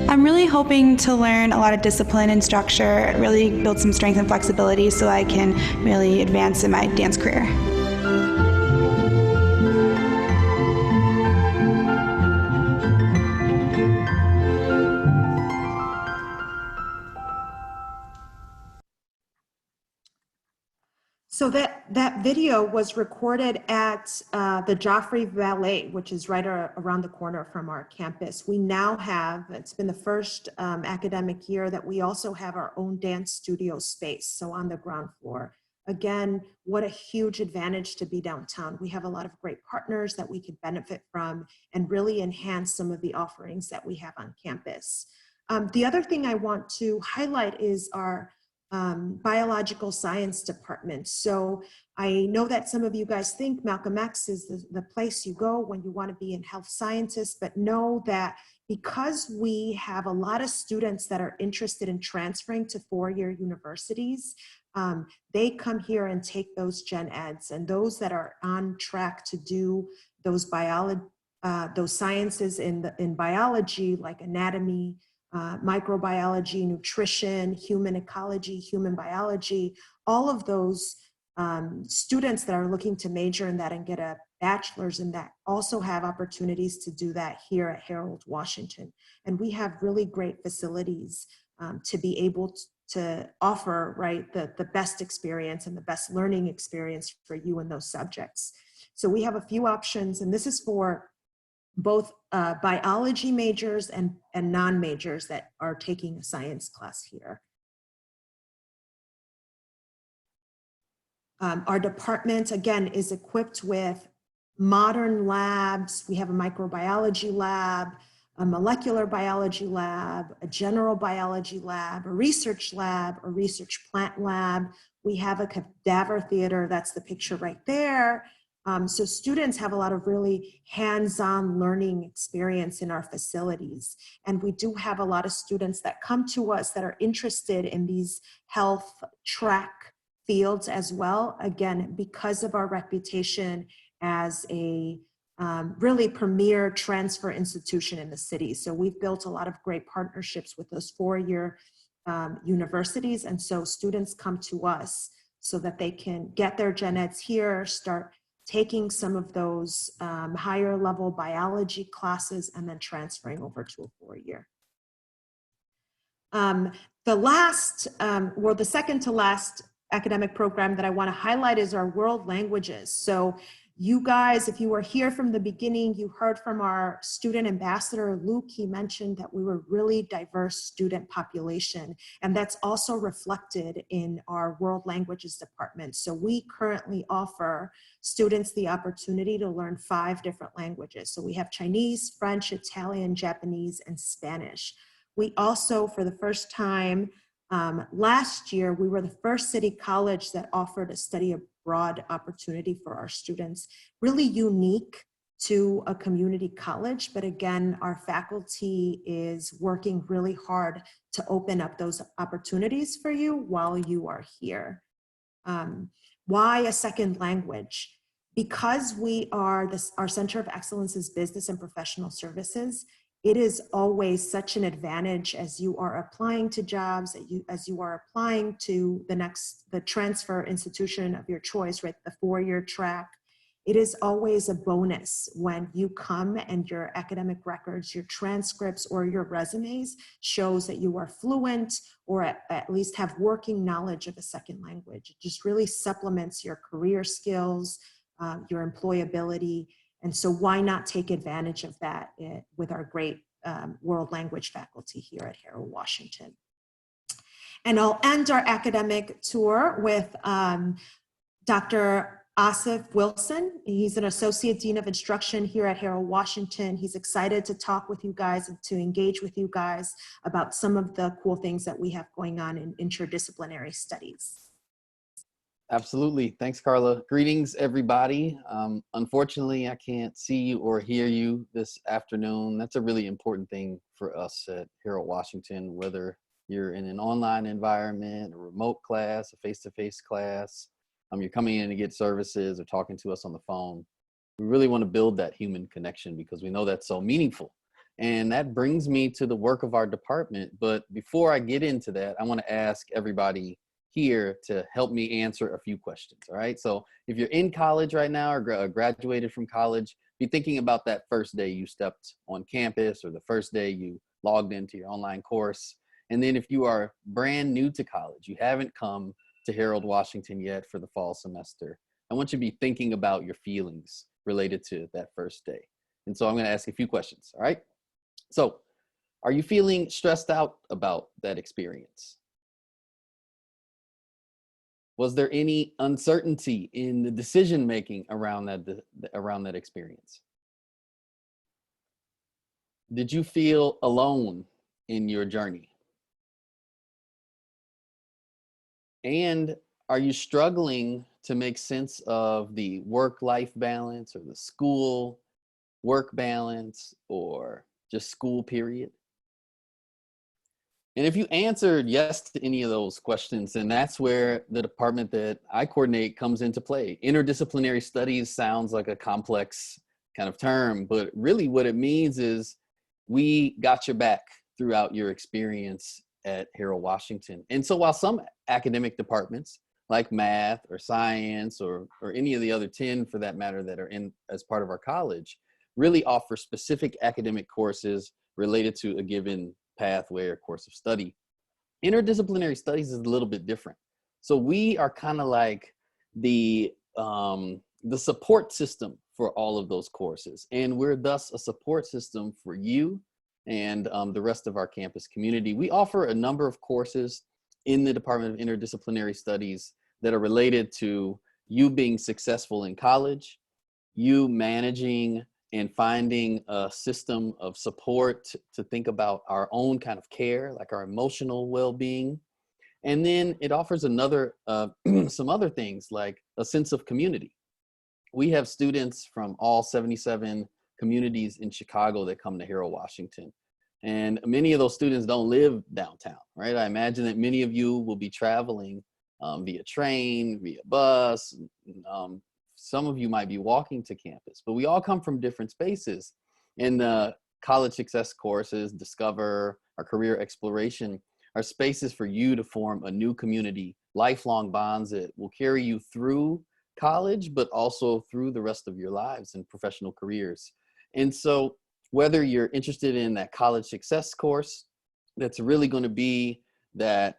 I'm really hoping to learn a lot of discipline and structure, really build some strength and flexibility so I can really advance in my dance career. So that video was recorded at the Joffrey Ballet, which is right around the corner from our campus. We now have, it's been the first academic year that we also have our own dance studio space, so on the ground floor. Again, what a huge advantage to be downtown. We have a lot of great partners that we could benefit from and really enhance some of the offerings that we have on campus. The other thing I want to highlight is our biological science department. So I know that some of you guys think Malcolm X is the place you go when you want to be in health sciences, but know that because we have a lot of students that are interested in transferring to four-year universities, they come here and take those gen eds, and those that are on track to do those sciences in biology, like anatomy, microbiology, nutrition, human ecology, human biology, all of those students that are looking to major in that and get a bachelor's in that also have opportunities to do that here at Harold Washington. And we have really great facilities to be able to offer, right, the best experience and the best learning experience for you in those subjects. So we have a few options, and this is for both biology majors and non-majors that are taking a science class here. Our department, again, is equipped with modern labs. We have a microbiology lab, a molecular biology lab, a general biology lab, a research plant lab. We have a cadaver theater, that's the picture right there. So students have a lot of really hands-on learning experience in our facilities. And we do have a lot of students that come to us that are interested in these health track fields as well, again, because of our reputation as a really premier transfer institution in the city. So we've built a lot of great partnerships with those four-year universities. And so students come to us so that they can get their gen eds here, start taking some of those higher level biology classes and then transferring over to a four-year. The second to last academic program that I want to highlight is our world languages. So you guys, if you were here from the beginning, you heard from our student ambassador, Luke. He mentioned that we were really diverse student population, and that's also reflected in our world languages department. So we currently offer students the opportunity to learn 5 different languages. So we have Chinese, French, Italian, Japanese, and Spanish. We also, for the first time, last year, we were the first city college that offered a study abroad opportunity for our students, really unique to a community college. But again, our faculty is working really hard to open up those opportunities for you while you are here. Why a second language? Because we are our Center of Excellence is Business and Professional Services. It is always such an advantage as you are applying to jobs, as you are applying to the transfer institution of your choice, right? The four-year track. It is always a bonus when you come and your academic records, your transcripts, or your resumes shows that you are fluent or at least have working knowledge of a second language. It just really supplements your career skills, your employability. And so why not take advantage of that with our great world language faculty here at Harold Washington. And I'll end our academic tour with Dr. Asif Wilson. He's an Associate Dean of Instruction here at Harold Washington. He's excited to talk with you guys and to engage with you guys about some of the cool things that we have going on in interdisciplinary studies. Absolutely. Thanks, Carla. Greetings, everybody. Unfortunately, I can't see you or hear you this afternoon. That's a really important thing for us at Harold Washington, whether you're in an online environment, a remote class, a face-to-face class, you're coming in to get services or talking to us on the phone. We really want to build that human connection because we know that's so meaningful. And that brings me to the work of our department. But before I get into that, I want to ask everybody here to help me answer a few questions, all right? So if you're in college right now or graduated from college, be thinking about that first day you stepped on campus or the first day you logged into your online course. And then if you are brand new to college, you haven't come to Harold Washington yet for the fall semester, I want you to be thinking about your feelings related to that first day. And so I'm going to ask a few questions, all right? So are you feeling stressed out about that experience? Was there any uncertainty in the decision-making around that experience? Did you feel alone in your journey? And are you struggling to make sense of the work-life balance or the school-work balance or just school period? And if you answered yes to any of those questions, then that's where the department that I coordinate comes into play. Interdisciplinary studies sounds like a complex kind of term, but really what it means is we got your back throughout your experience at Harold Washington. And so while some academic departments like math or science or any of the other 10 for that matter that are in as part of our college really offer specific academic courses related to a given pathway or course of study, interdisciplinary studies is a little bit different. So we are kind of like the support system for all of those courses. And we're thus a support system for you and the rest of our campus community. We offer a number of courses in the Department of Interdisciplinary Studies that are related to you being successful in college, you managing and finding a system of support to think about our own kind of care, like our emotional well-being. And then it offers another, some other things like a sense of community. We have students from all 77 communities in Chicago that come to Harold Washington. And many of those students don't live downtown, right? I imagine that many of you will be traveling via train, via bus. Some of you might be walking to campus, but we all come from different spaces. And the college success courses, Discover, our career exploration, are spaces for you to form a new community, lifelong bonds that will carry you through college, but also through the rest of your lives and professional careers. And so whether you're interested in that college success course, that's really going to be that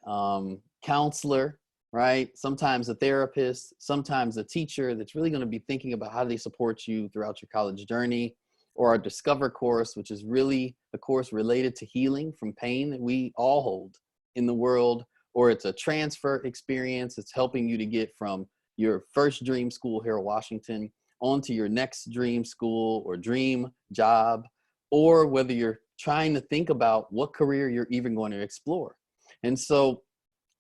counselor, right? Sometimes a therapist, sometimes a teacher that's really going to be thinking about how do they support you throughout your college journey, or our Discover course, which is really a course related to healing from pain that we all hold in the world, or it's a transfer experience. It's helping you to get from your first dream school, Harold Washington, onto your next dream school or dream job, or whether you're trying to think about what career you're even going to explore. And so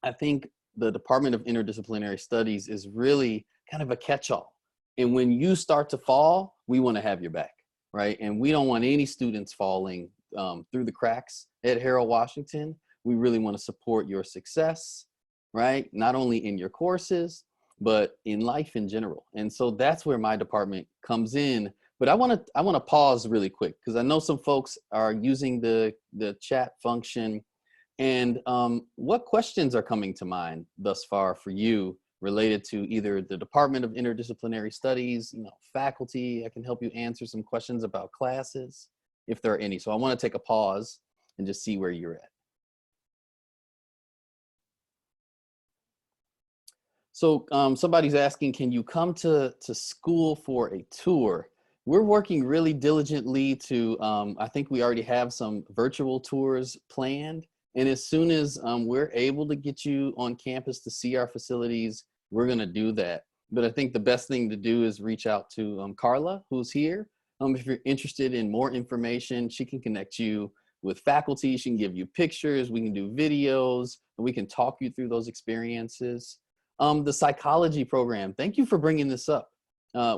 I think the Department of Interdisciplinary Studies is really kind of a catch-all. And when you start to fall, we want to have your back, right? And we don't want any students falling through the cracks at Harold Washington. We really want to support your success, right? Not only in your courses, but in life in general. And so that's where my department comes in. But I want to pause really quick because I know some folks are using the chat function. And what questions are coming to mind thus far for you related to either the Department of Interdisciplinary Studies, faculty? I can help you answer some questions about classes, if there are any. So I want to take a pause and just see where you're at. So somebody's asking, can you come to school for a tour? we're working really diligently to, I think we already have some virtual tours planned. And as soon as we're able to get you on campus to see our facilities, we're gonna do that. But I think the best thing to do is reach out to Carla, who's here. If you're interested in more information, she can connect you with faculty. She can give you pictures, we can do videos, and we can talk you through those experiences. The psychology program, thank you for bringing this up.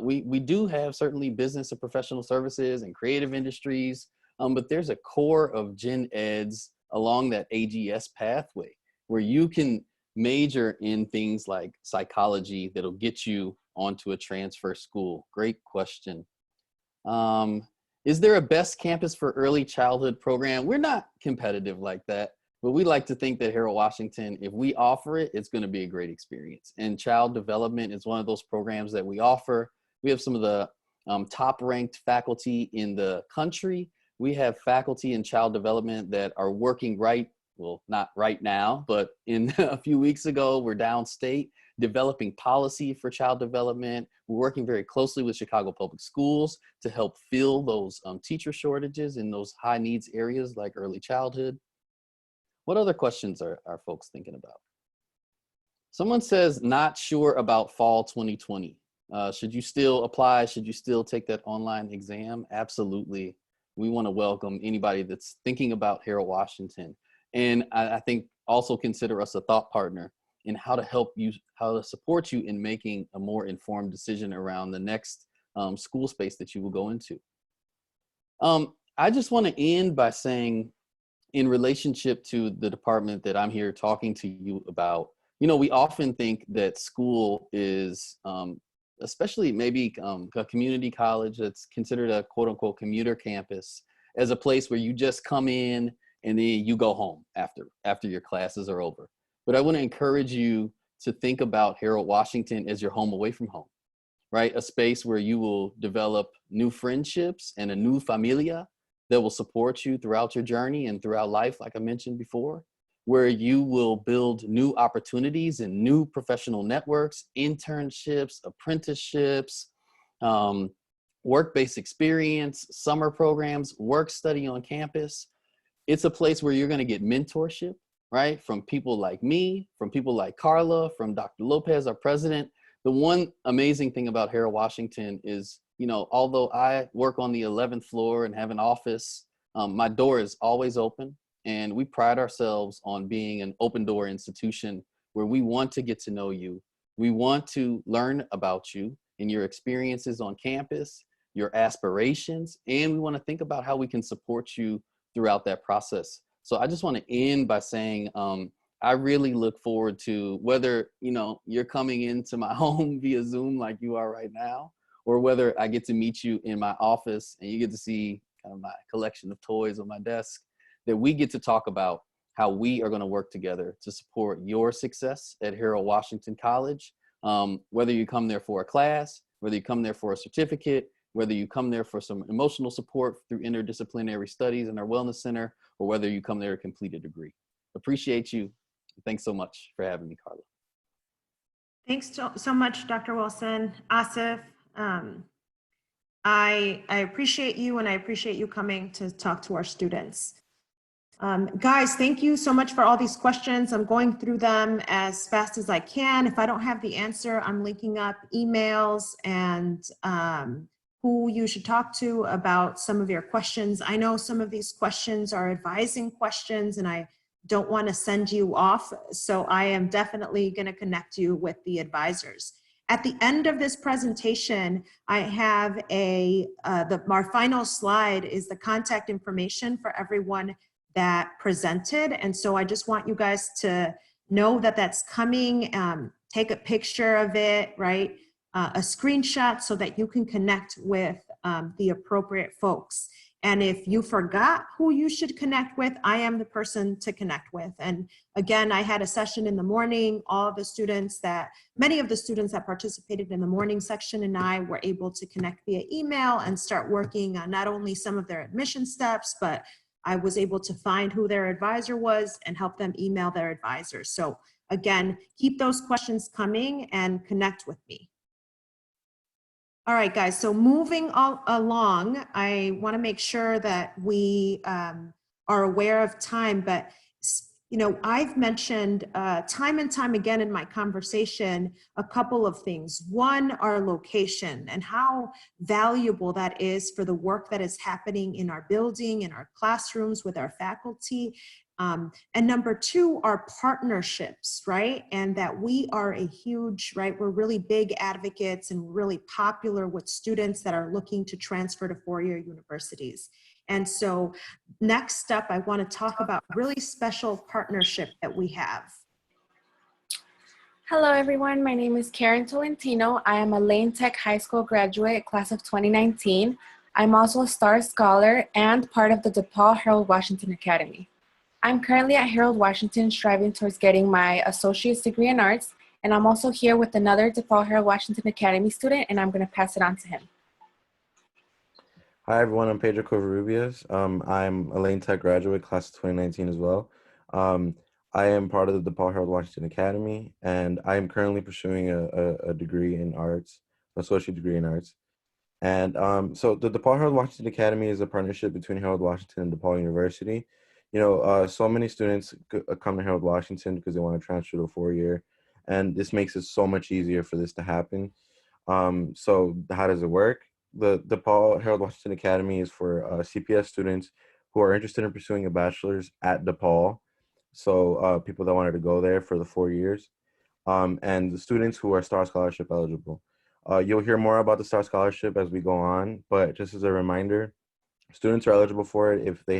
We do have certainly business and professional services and creative industries, but there's a core of gen eds along that AGS pathway where you can major in things like psychology that'll get you onto a transfer school. Great question. Is there a best campus for early childhood program? We're not competitive like that, but we like to think that Harold Washington, if we offer it, it's going to be a great experience. And child development is one of those programs that we offer. We have some of the top ranked faculty in the country. We have faculty in child development that are working well, not right now, but in a few weeks ago, we're downstate developing policy for child development. We're working very closely with Chicago Public Schools to help fill those teacher shortages in those high needs areas like early childhood. What other questions are folks thinking about? Someone says, not sure about fall 2020. Should you still apply? Should you still take that online exam? Absolutely. We want to welcome anybody that's thinking about Harold Washington. And I think also consider us a thought partner in how to help you, how to support you in making a more informed decision around the next school space that you will go into. I just want to end by saying, in relationship to the department that I'm here talking to you about, you know, we often think that school is, especially maybe a community college that's considered a quote unquote commuter campus, as a place where you just come in and then you go home after your classes are over. But I want to encourage you to think about Harold Washington as your home away from home, right? A space where you will develop new friendships and a new familia that will support you throughout your journey and throughout life, like I mentioned before, where you will build new opportunities and new professional networks, internships, apprenticeships, work-based experience, summer programs, work study on campus. It's a place where you're going to get mentorship, right? From people like me, from people like Carla, from Dr. Lopez, our president. The one amazing thing about Harold Washington is, you know, although I work on the 11th floor and have an office, my door is always open. And we pride ourselves on being an open door institution where we want to get to know you. We want to learn about you and your experiences on campus, your aspirations, and we want to think about how we can support you throughout that process. So I just want to end by saying, I really look forward to whether, you know, you're coming into my home via Zoom like you are right now, or whether I get to meet you in my office and you get to see kind of my collection of toys on my desk, that we get to talk about how we are going to work together to support your success at Harold Washington College. Whether you come there for a class, whether you come there for a certificate, whether you come there for some emotional support through interdisciplinary studies in our wellness center, or whether you come there to complete a degree. Appreciate you. Thanks so much for having me, Carla. Thanks so much, Dr. Wilson. Asif, I appreciate you, and I appreciate you coming to talk to our students. Guys, thank you so much for all these questions. I'm going through them as fast as I can. If I don't have the answer, I'm linking up emails and who you should talk to about some of your questions. I know some of these questions are advising questions and I don't want to send you off, so I am definitely going to connect you with the advisors. At the end of this presentation, I have our final slide is the contact information for everyone that presented. And so I just want you guys to know that that's coming. Take a picture of it, right? A screenshot so that you can connect with the appropriate folks. And if you forgot who you should connect with, I am the person to connect with. And again, I had a session in the morning. Many of the students that participated in the morning section and I were able to connect via email and start working on not only some of their admission steps, but I was able to find who their advisor was and help them email their advisor. So again, keep those questions coming and connect with me. All right, guys, so moving along, I want to make sure that we are aware of time, but you know, I've mentioned time and time again in my conversation a couple of things. One, our location and how valuable that is for the work that is happening in our building, in our classrooms, with our faculty. And number two, our partnerships, right? And that we are a huge, right? We're really big advocates and really popular with students that are looking to transfer to four-year universities. And so next up, I want to talk about really special partnership that we have. Hello, everyone. My name is Karen Tolentino. I am a Lane Tech High School graduate, class of 2019. I'm also a STAR Scholar and part of the DePaul Harold Washington Academy. I'm currently at Harold Washington striving towards getting my associate's degree in arts, and I'm also here with another DePaul Harold Washington Academy student, and I'm going to pass it on to him. Hi, everyone. I'm Pedro Covarrubias. I'm a Lane Tech graduate, class of 2019 as well. I am part of the DePaul Harold Washington Academy, and I am currently pursuing a degree in arts, an associate degree in arts. And so the DePaul Harold Washington Academy is a partnership between Harold Washington and DePaul University. You know, so many students come to Harold Washington because they want to transfer to a four-year, and this makes it so much easier for this to happen. So how does it work? The DePaul Harold Washington Academy is for CPS students who are interested in pursuing a bachelor's at DePaul. So people that wanted to go there for the 4 years, and the students who are STAR Scholarship eligible. You'll hear more about the STAR Scholarship as we go on, but just as a reminder, students are eligible for it if they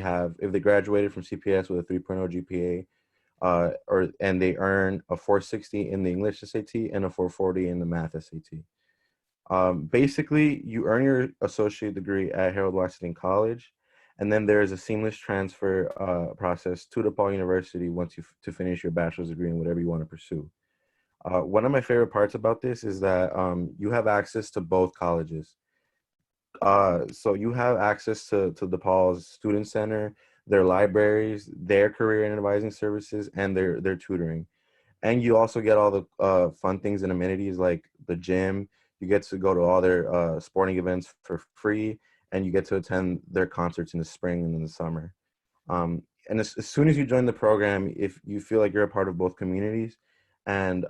graduated from CPS with a 3.0 GPA, and they earn a 460 in the English SAT and a 440 in the Math SAT. Basically, you earn your associate degree at Harold Washington College, and then there is a seamless transfer process to DePaul University once to finish your bachelor's degree in whatever you want to pursue. One of my favorite parts about this is that you have access to both colleges. So you have access to DePaul's Student Center, their libraries, their career and advising services, and their tutoring. And you also get all the fun things and amenities like the gym. You get to go to all their sporting events for free, and you get to attend their concerts in the spring and in the summer. And as soon as you join the program, if you feel like you're a part of both communities, and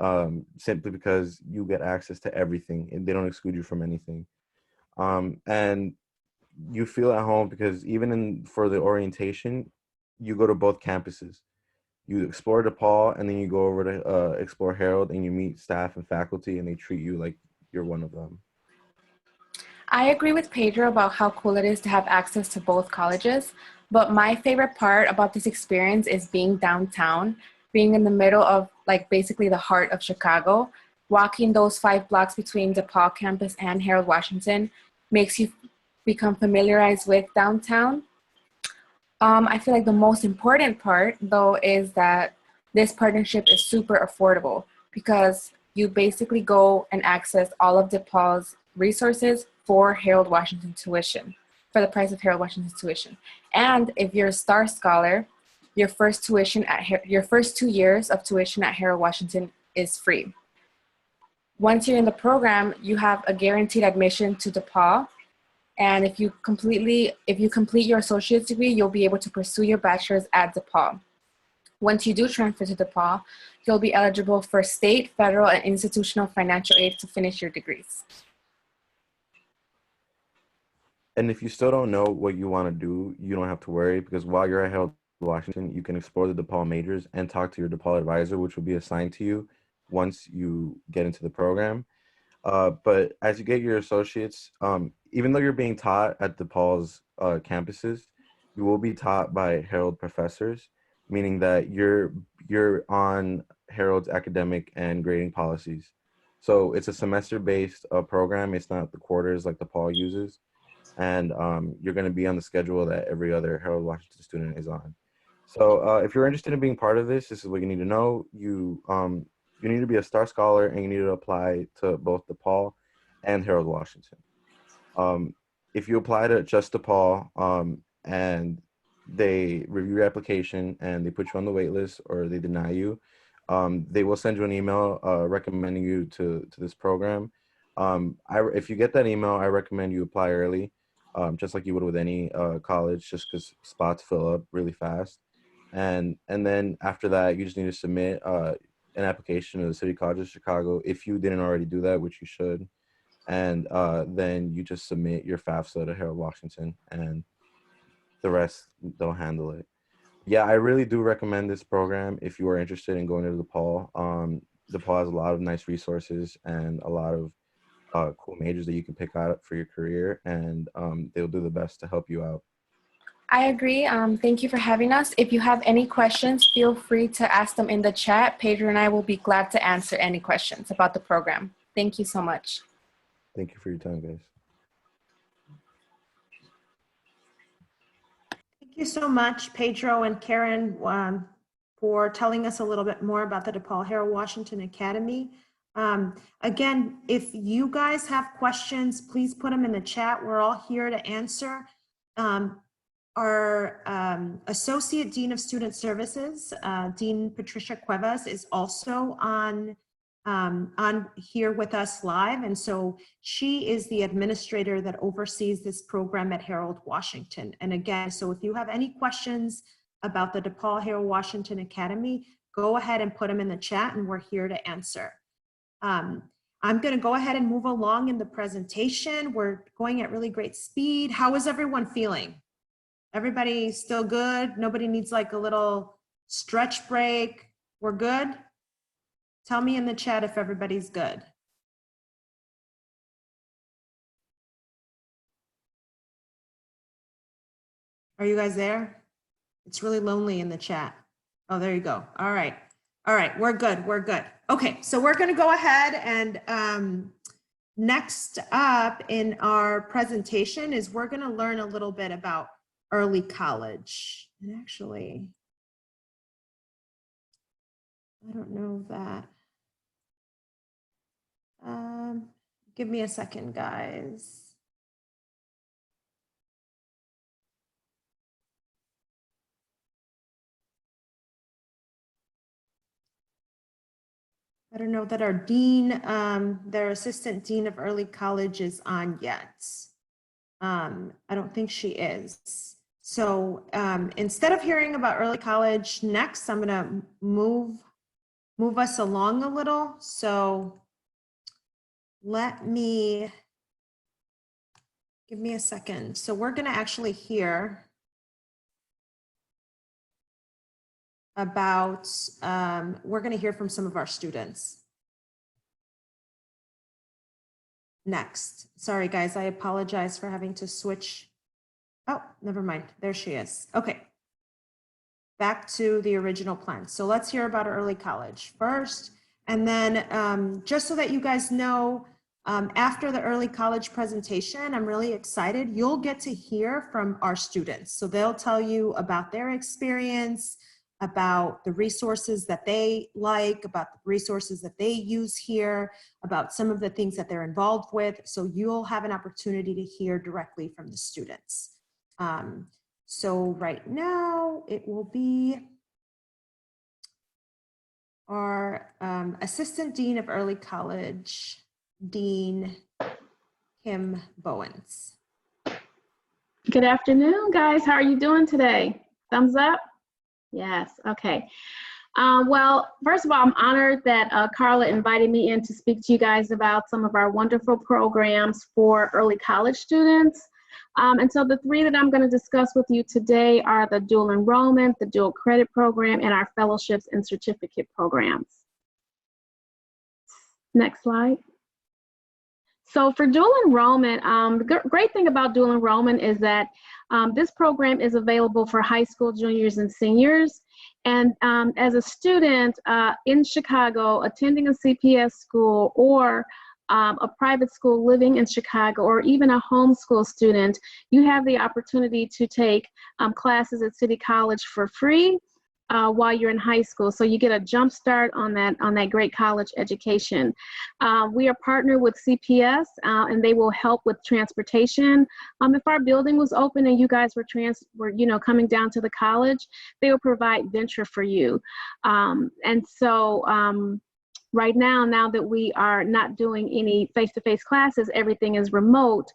simply because you get access to everything, and they don't exclude you from anything. And you feel at home because even for the orientation, you go to both campuses. You explore DePaul, and then you go over to explore Harold, and you meet staff and faculty, and they treat you like you're one of them. I agree with Pedro about how cool it is to have access to both colleges, but my favorite part about this experience is being downtown, being in the middle of like basically the heart of Chicago. Walking those 5 blocks between DePaul campus and Harold Washington makes you become familiarized with downtown. I feel like the most important part, though, is that this partnership is super affordable because you basically go and access all of DePaul's resources for Harold Washington tuition, for the price of Harold Washington's tuition. And if you're a STAR Scholar, your first 2 years of tuition at Harold Washington is free. Once you're in the program, you have a guaranteed admission to DePaul. And if you complete your associate's degree, you'll be able to pursue your bachelor's at DePaul. Once you do transfer to DePaul, you'll be eligible for state, federal, and institutional financial aid to finish your degrees. And if you still don't know what you want to do, you don't have to worry, because while you're at Harold Washington, you can explore the DePaul majors and talk to your DePaul advisor, which will be assigned to you once you get into the program. But as you get your associates, even though you're being taught at DePaul's campuses, you will be taught by Harold professors, meaning that you're on Harold's academic and grading policies. So it's a semester-based program. It's not the quarters like DePaul uses. And you're going to be on the schedule that every other Harold Washington student is on. So if you're interested in being part of this is what you need to know. You need to be a STAR Scholar, and you need to apply to both DePaul and Harold Washington. If you apply to just DePaul and they review your application and they put you on the wait list or they deny you, they will send you an email recommending you to this program. If you get that email, I recommend you apply early, just like you would with any college, just because spots fill up really fast. And then after that, you just need to submit an application to the City College of Chicago if you didn't already do that, which you should. And then you just submit your FAFSA to Harold Washington, and the rest they'll handle it. Yeah, I really do recommend this program if you are interested in going to DePaul. DePaul has a lot of nice resources and a lot of cool majors that you can pick out for your career, and they'll do the best to help you out. I agree. Thank you for having us. If you have any questions, feel free to ask them in the chat. Pedro and I will be glad to answer any questions about the program. Thank you so much. Thank you for your time, guys. Thank you so much, Pedro and Karen, for telling us a little bit more about the DePaul Harold Washington Academy. Again, if you guys have questions, please put them in the chat. We're all here to answer. Our Associate Dean of Student Services, Dean Patricia Cuevas, is also on here with us live. And so she is the administrator that oversees this program at Harold Washington. And again, so if you have any questions about the DePaul Harold Washington Academy, go ahead and put them in the chat and we're here to answer. I'm going to go ahead and move along in the presentation. We're going at really great speed. How is everyone feeling? Everybody still good? Nobody needs like a little stretch break? We're good? Tell me in the chat if everybody's good. Are you guys there? It's really lonely in the chat. Oh, there you go. All right. All right, we're good. We're good. Okay, so we're going to go ahead and next up in our presentation is we're going to learn a little bit about early college. And actually, I don't know that. Give me a second, guys. I don't know that our dean, their assistant dean of early college is on yet. I don't think she is. So instead of hearing about early college next, I'm gonna move us along a little. So give me a second. So we're gonna actually hear about, we're gonna hear from some of our students next. Sorry guys, I apologize for having to switch. Oh, never mind, there she is. Okay, back to the original plan. So let's hear about early college first. And then just so that you guys know, after the early college presentation, I'm really excited. You'll get to hear from our students. So they'll tell you about their experience, about the resources that they like, about the resources that they use here, about some of the things that they're involved with. So you'll have an opportunity to hear directly from the students. So right now it will be our Assistant Dean of Early College, Dean Kim Bowens. Good afternoon, guys. How are you doing today? Thumbs up? Yes, okay. Well, first of all, I'm honored that Carla invited me in to speak to you guys about some of our wonderful programs for early college students. And so the three that I'm going to discuss with you today are the dual enrollment, the dual credit program, and our fellowships and certificate programs. Next slide. So for dual enrollment, the great thing about dual enrollment is that this program is available for high school juniors and seniors. And as a student in Chicago, attending a CPS school or a private school living in Chicago, or even a homeschool student, you have the opportunity to take classes at City College for free while you're in high school. So you get a jump start on that great college education. We are partnered with CPS and they will help with transportation. If our building was open and you guys were coming down to the college, they will provide venture for you. And so Right now that we are not doing any face-to-face classes, everything is remote,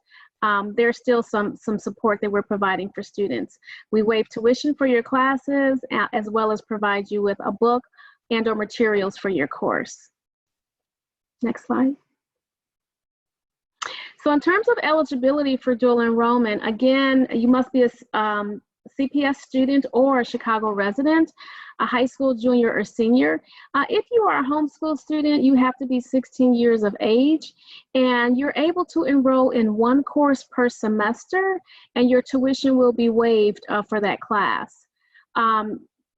there's still some support that we're providing for students. We waive tuition for your classes, as well as provide you with a book and or materials for your course. Next slide. So in terms of eligibility for dual enrollment, again, you must be a CPS student or a Chicago resident, a high school junior or senior. If you are a homeschool student, you have to be 16 years of age, and you're able to enroll in one course per semester, and your tuition will be waived for that class.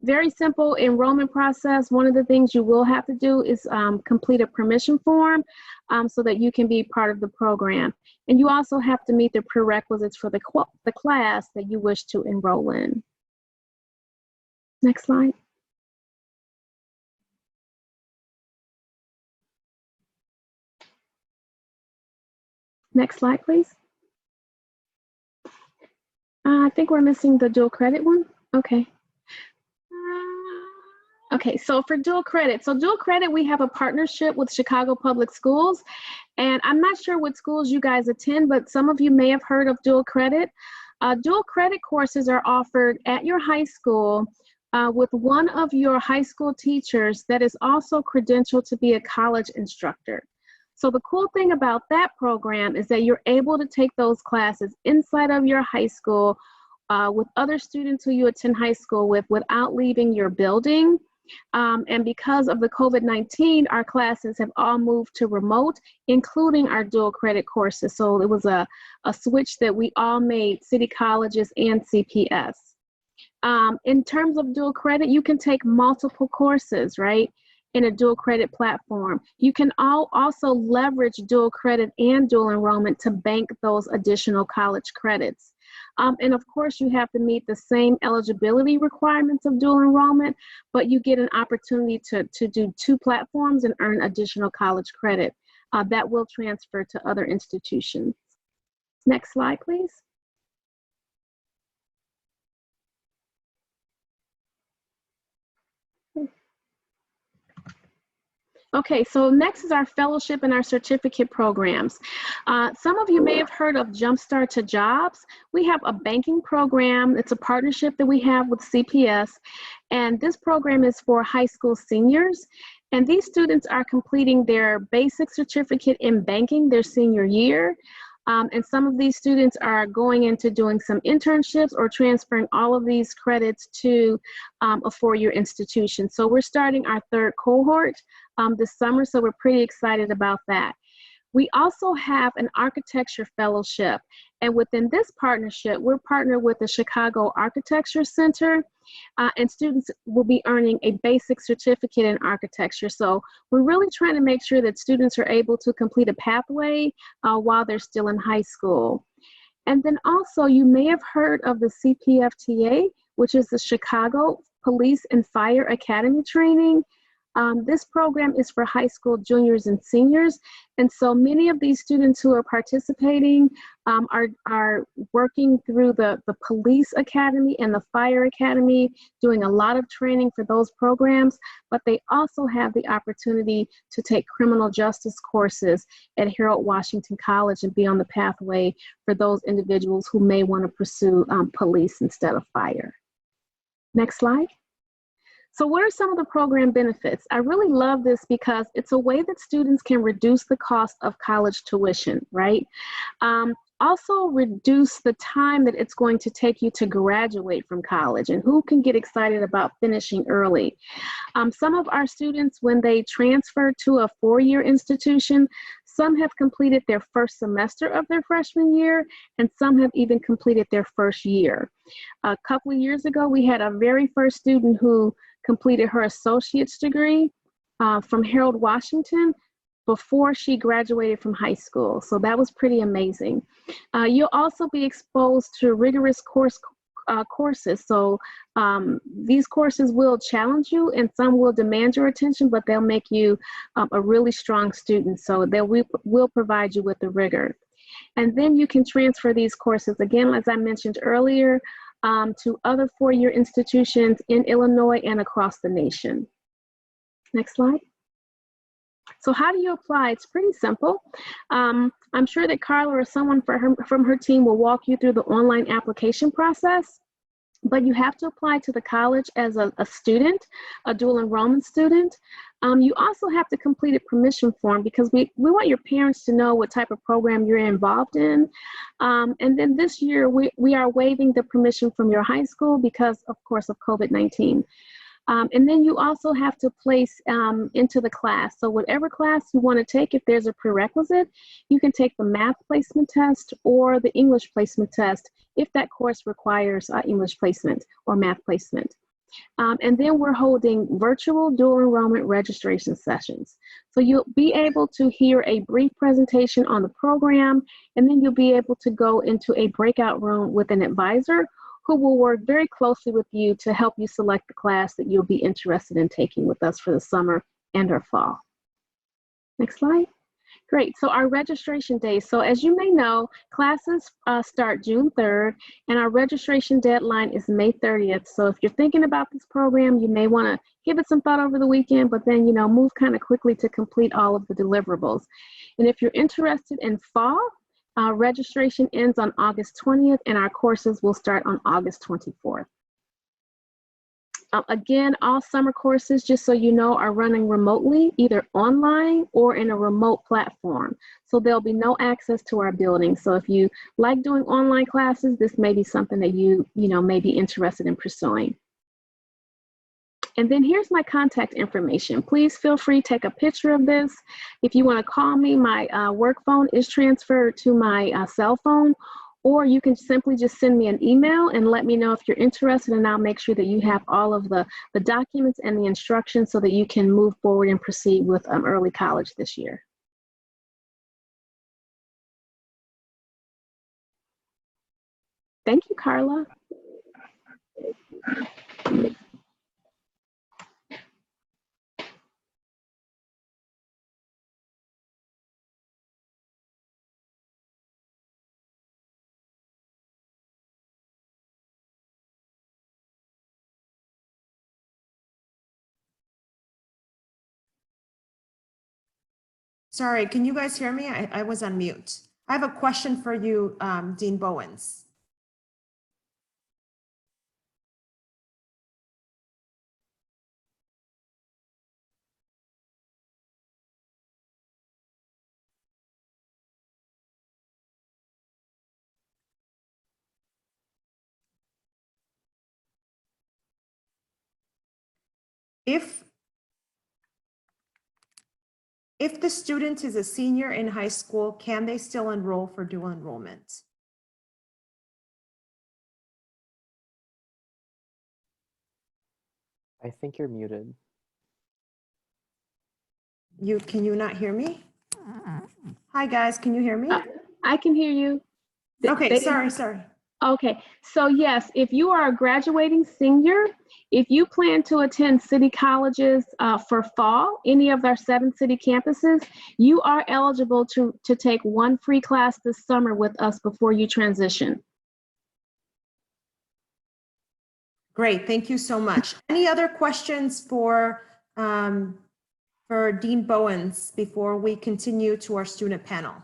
Very simple enrollment process. One of the things you will have to do is complete a permission form so that you can be part of the program. And you also have to meet the prerequisites for the class that you wish to enroll in. Next slide. Next slide, please. I think we're missing the dual credit one. Okay. Okay, so for dual credit, we have a partnership with Chicago Public Schools, and I'm not sure what schools you guys attend, but some of you may have heard of dual credit. Dual credit courses are offered at your high school with one of your high school teachers that is also credentialed to be a college instructor. So the cool thing about that program is that you're able to take those classes inside of your high school with other students who you attend high school with without leaving your building. And because of the COVID-19, our classes have all moved to remote, including our dual credit courses. So it was a switch that we all made, city colleges and CPS. In terms of dual credit, you can take multiple courses, right, in a dual credit platform. You can also leverage dual credit and dual enrollment to bank those additional college credits. And of course, you have to meet the same eligibility requirements of dual enrollment, but you get an opportunity to do two platforms and earn additional college credit that will transfer to other institutions. Next slide, please. Okay, so next is our fellowship and our certificate programs. Some of you may have heard of Jumpstart to Jobs. We have a banking program. It's a partnership that we have with CPS, and this program is for high school seniors. And these students are completing their basic certificate in banking their senior year. And some of these students are going into doing some internships or transferring all of these credits to a four-year institution. So we're starting our third cohort this summer, so we're pretty excited about that. We also have an architecture fellowship, and within this partnership, we're partnered with the Chicago Architecture Center, and students will be earning a basic certificate in architecture. So we're really trying to make sure that students are able to complete a pathway while they're still in high school. And then also, you may have heard of the CPFTA, which is the Chicago Police and Fire Academy training. This program is for high school juniors and seniors, and so many of these students who are participating are working through the police academy and the fire academy, doing a lot of training for those programs, but they also have the opportunity to take criminal justice courses at Harold Washington College and be on the pathway for those individuals who may want to pursue police instead of fire. Next slide. So what are some of the program benefits? I really love this because it's a way that students can reduce the cost of college tuition, right? Also reduce the time that it's going to take you to graduate from college, and who can get excited about finishing early? Some of our students, when they transfer to a four-year institution, some have completed their first semester of their freshman year, and some have even completed their first year. A couple of years ago, we had a very first student who completed her associate's degree from Harold Washington before she graduated from high school. So that was pretty amazing. You'll also be exposed to rigorous courses. So these courses will challenge you, and some will demand your attention, but they'll make you a really strong student. So they will provide you with the rigor. And then you can transfer these courses, again, as I mentioned earlier, to other four-year institutions in Illinois and across the nation. Next slide. So how do you apply? It's pretty simple. I'm sure that Carla or someone from her team will walk you through the online application process. But you have to apply to the college as a student, a dual enrollment student. You also have to complete a permission form because we want your parents to know what type of program you're involved in. And then this year, we are waiving the permission from your high school because, of course, of COVID-19. And then you also have to place into the class. So whatever class you want to take, if there's a prerequisite, you can take the math placement test or the English placement test if that course requires English placement or math placement. And then we're holding virtual dual enrollment registration sessions. So you'll be able to hear a brief presentation on the program, and then you'll be able to go into a breakout room with an advisor who will work very closely with you to help you select the class that you'll be interested in taking with us for the summer and or fall. Next slide. Great, so our registration days. So as you may know, classes start June 3rd, and our registration deadline is May 30th. So if you're thinking about this program, you may wanna give it some thought over the weekend, but then, move kind of quickly to complete all of the deliverables. And if you're interested in fall, registration ends on August 20th, and our courses will start on August 24th. Again, all summer courses, just so you know, are running remotely, either online or in a remote platform. So there'll be no access to our building. So if you like doing online classes, this may be something that you may be interested in pursuing. And then here's my contact information. Please feel free to take a picture of this. If you want to call me, my work phone is transferred to my cell phone, or you can simply just send me an email and let me know if you're interested, and I'll make sure that you have all of the documents and the instructions so that you can move forward and proceed with early college this year. Thank you, Carla. Sorry, can you guys hear me? I was on mute. I have a question for you, Dean Bowens. If the student is a senior in high school, can they still enroll for dual enrollment? I think you're muted. Can you not hear me? Hi guys, can you hear me? I can hear you. Okay, sorry. Okay, so yes, if you are a graduating senior, if you plan to attend city colleges for fall, any of our 7 city campuses, you are eligible to take 1 free class this summer with us before you transition. Great, thank you so much. Any other questions for Dean Bowens before we continue to our student panel?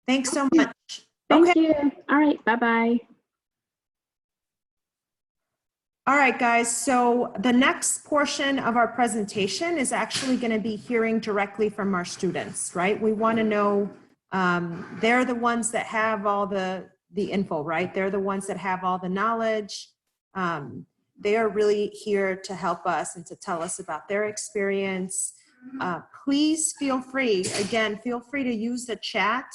Thanks so much. Thank you. All right, bye-bye. All right, guys, so the next portion of our presentation is actually going to be hearing directly from our students, right? We want to know, they're the ones that have all the info, right? They're the ones that have all the knowledge. They are really here to help us and to tell us about their experience. Please feel free to use the chat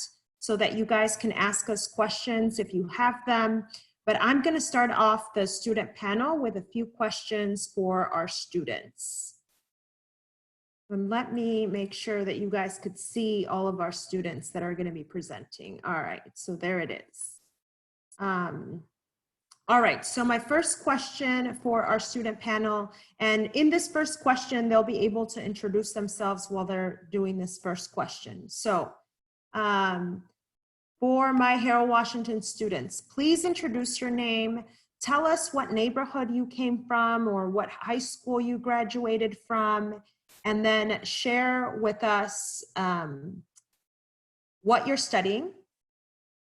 so that you guys can ask us questions if you have them. But I'm going to start off the student panel with a few questions for our students. And let me make sure that you guys could see all of our students that are going to be presenting. All right, so there it is. All right, so my first question for our student panel, and in this first question, they'll be able to introduce themselves while they're doing this first question. So For my Harold Washington students, please introduce your name. Tell us what neighborhood you came from or what high school you graduated from, and then share with us what you're studying,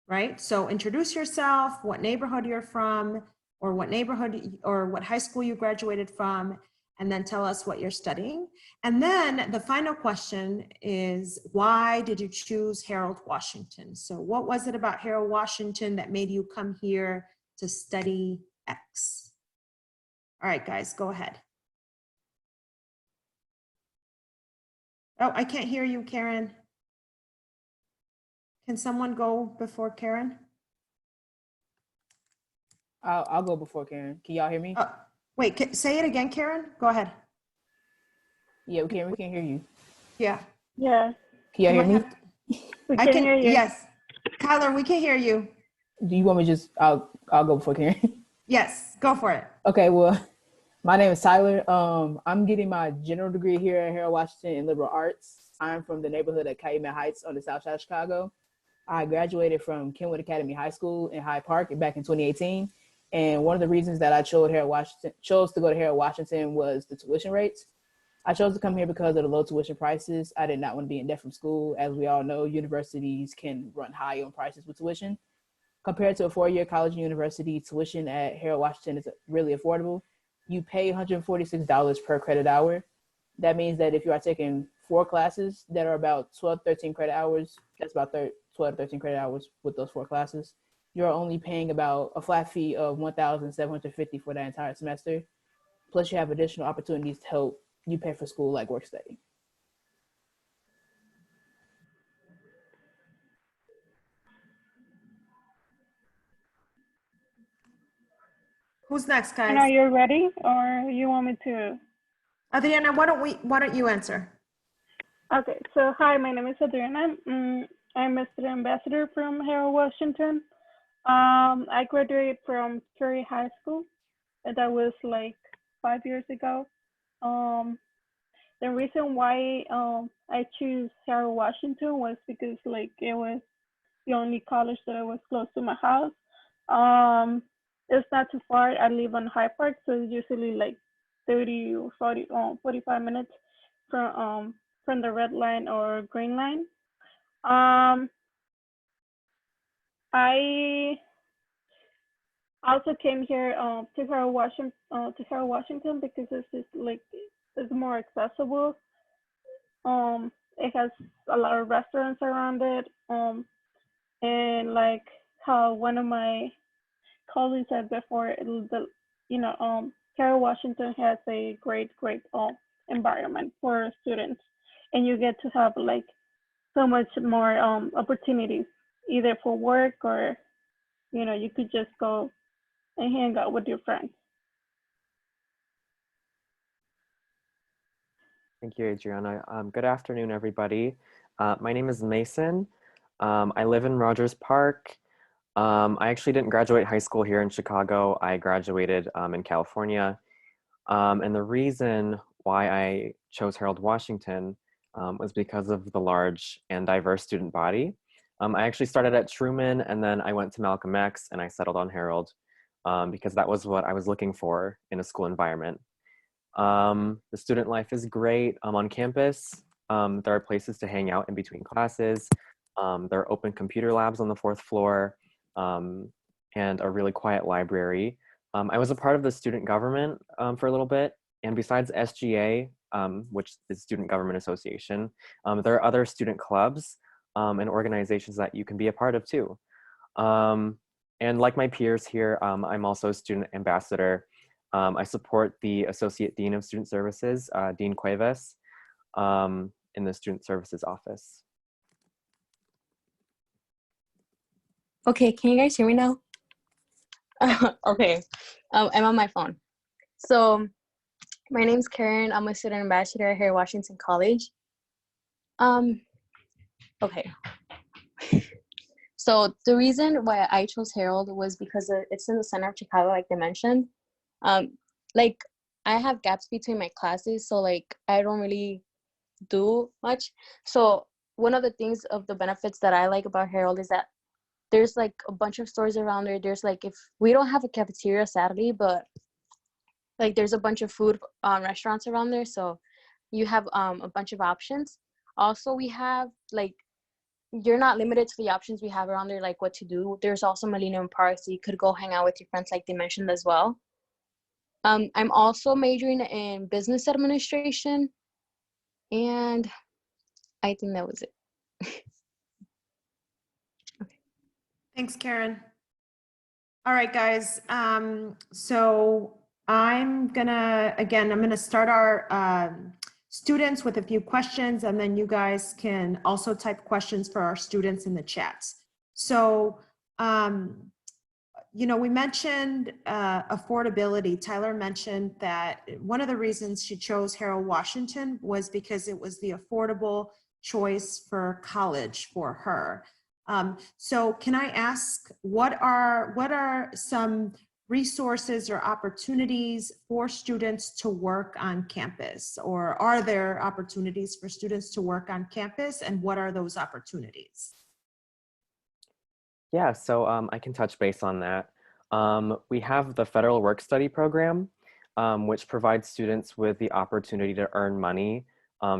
right? So introduce yourself, what neighborhood you're from, or what neighborhood or what high school you graduated from, and then tell us what you're studying. And then the final question is, why did you choose Harold Washington? So what was it about Harold Washington that made you come here to study X? All right, guys, go ahead. Oh, I can't hear you, Karen. Can someone go before Karen? I'll go before Karen. Can y'all hear me? Wait, say it again, Karen. Go ahead. Yeah, we can hear you. Yeah. Yeah. Can y'all hear me? We can hear you. Yes. Kyler, we can hear you. Do you want me to just, I'll go before Karen. Yes, go for it. Okay, well, my name is Tyler. I'm getting my general degree here at Harold Washington in liberal arts. I'm from the neighborhood of Calumet Heights on the south side of Chicago. I graduated from Kenwood Academy High School in Hyde Park back in 2018. And one of the reasons that I chose to go to Harold Washington was the tuition rates. I chose to come here because of the low tuition prices. I did not want to be in debt from school. As we all know, universities can run high on prices with tuition. Compared to a four-year college and university, tuition at Harold Washington is really affordable. You pay $146 per credit hour. That means that if you are taking 4 classes that are about 12, 13 credit hours, that's about 12, 13 credit hours with those 4 classes, you're only paying about a flat fee of $1,750 for that entire semester. Plus you have additional opportunities to help you pay for school like work study. Who's next, guys? And are you ready, or you want me to? Adriana, why don't you answer? Okay, so hi, my name is Adriana. I'm a student ambassador from Harold Washington. I graduated from Curry High School. That was like 5 years ago. The reason why I choose Harold Washington was because like it was the only college that was close to my house. It's not too far. I live on High Park, so it's usually like 30 or 40, 45 minutes from the red line or green line. I also came here to Harold Washington because it's just like it's more accessible. It has a lot of restaurants around it. And like how one of my colleagues said before, Harold Washington has a great environment for students, and you get to have like so much more opportunities, either for work or you could just go and hang out with your friends. Thank you, Adriana. Good afternoon, everybody. My name is Mason. I live in Rogers Park. I actually didn't graduate high school here in Chicago. I graduated in California. And the reason why I chose Harold Washington was because of the large and diverse student body. I actually started at Truman, and then I went to Malcolm X, and I settled on Harold because that was what I was looking for in a school environment. The student life is great. On campus, there are places to hang out in between classes. There are open computer labs on the 4th floor and a really quiet library. I was a part of the student government for a little bit. And besides SGA, which is Student Government Association, there are other student clubs and organizations that you can be a part of too. And like my peers here, I'm also a student ambassador. I support the Associate Dean of Student Services, Dean Cuevas, in the Student Services Office. Okay, can you guys hear me now? Okay, I'm on my phone. So my name's Karen. I'm a student ambassador here at Washington College. Okay. So the reason why I chose Harold was because it's in the center of Chicago, like they mentioned. Like I have gaps between my classes, so like I don't really do much. So one of the things of the benefits that I like about Harold is that there's like a bunch of stores around there. There's like, if we don't have a cafeteria sadly, but like there's a bunch of food restaurants around there, so you have a bunch of options. Also, we have like, you're not limited to the options we have around there, like what to do. There's also Millennium Park, so you could go hang out with your friends like they mentioned as well. I'm also majoring in business administration, and I think that was it. Thanks, Karen. All right, guys. So I'm gonna start our students with a few questions, and then you guys can also type questions for our students in the chats. So, you know, we mentioned affordability. Tyler mentioned that one of the reasons she chose Harold Washington was because it was the affordable choice for college for her. So can I ask, what are some resources or opportunities for students to work on campus? Or are there opportunities for students to work on campus, and what are those opportunities? Yeah, so I can touch base on that. We have the Federal Work Study Program, which provides students with the opportunity to earn money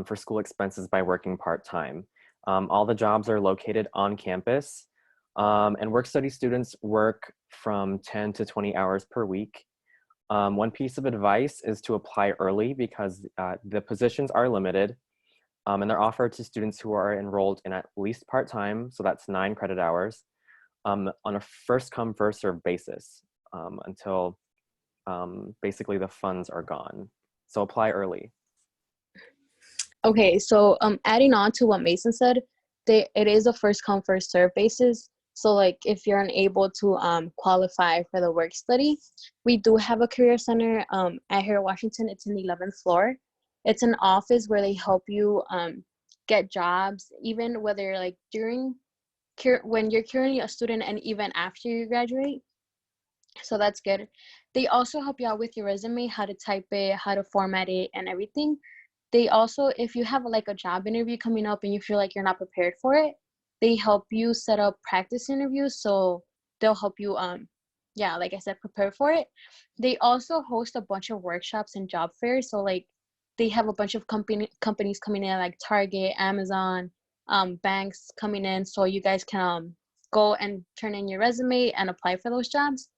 for school expenses by working part-time. All the jobs are located on campus, and work study students work from 10 to 20 hours per week. One piece of advice is to apply early because the positions are limited, and they're offered to students who are enrolled in at least part-time, so that's 9 credit hours, on a first come, first served basis until basically the funds are gone. So apply early. Okay, so adding on to what Mason said, it is a first come, first serve basis. So like if you're unable to qualify for the work study, we do have a career center at Harold Washington. It's in the 11th floor. It's an office where they help you get jobs, even whether like when you're currently a student and even after you graduate. So that's good. They also help you out with your resume, how to type it, how to format it, and everything. They also, if you have like a job interview coming up and you feel like you're not prepared for it, they help you set up practice interviews. So they'll help you, yeah, like I said, prepare for it. They also host a bunch of workshops and job fairs. So like they have a bunch of companies coming in, like Target, Amazon, banks coming in. So you guys can go and turn in your resume and apply for those jobs.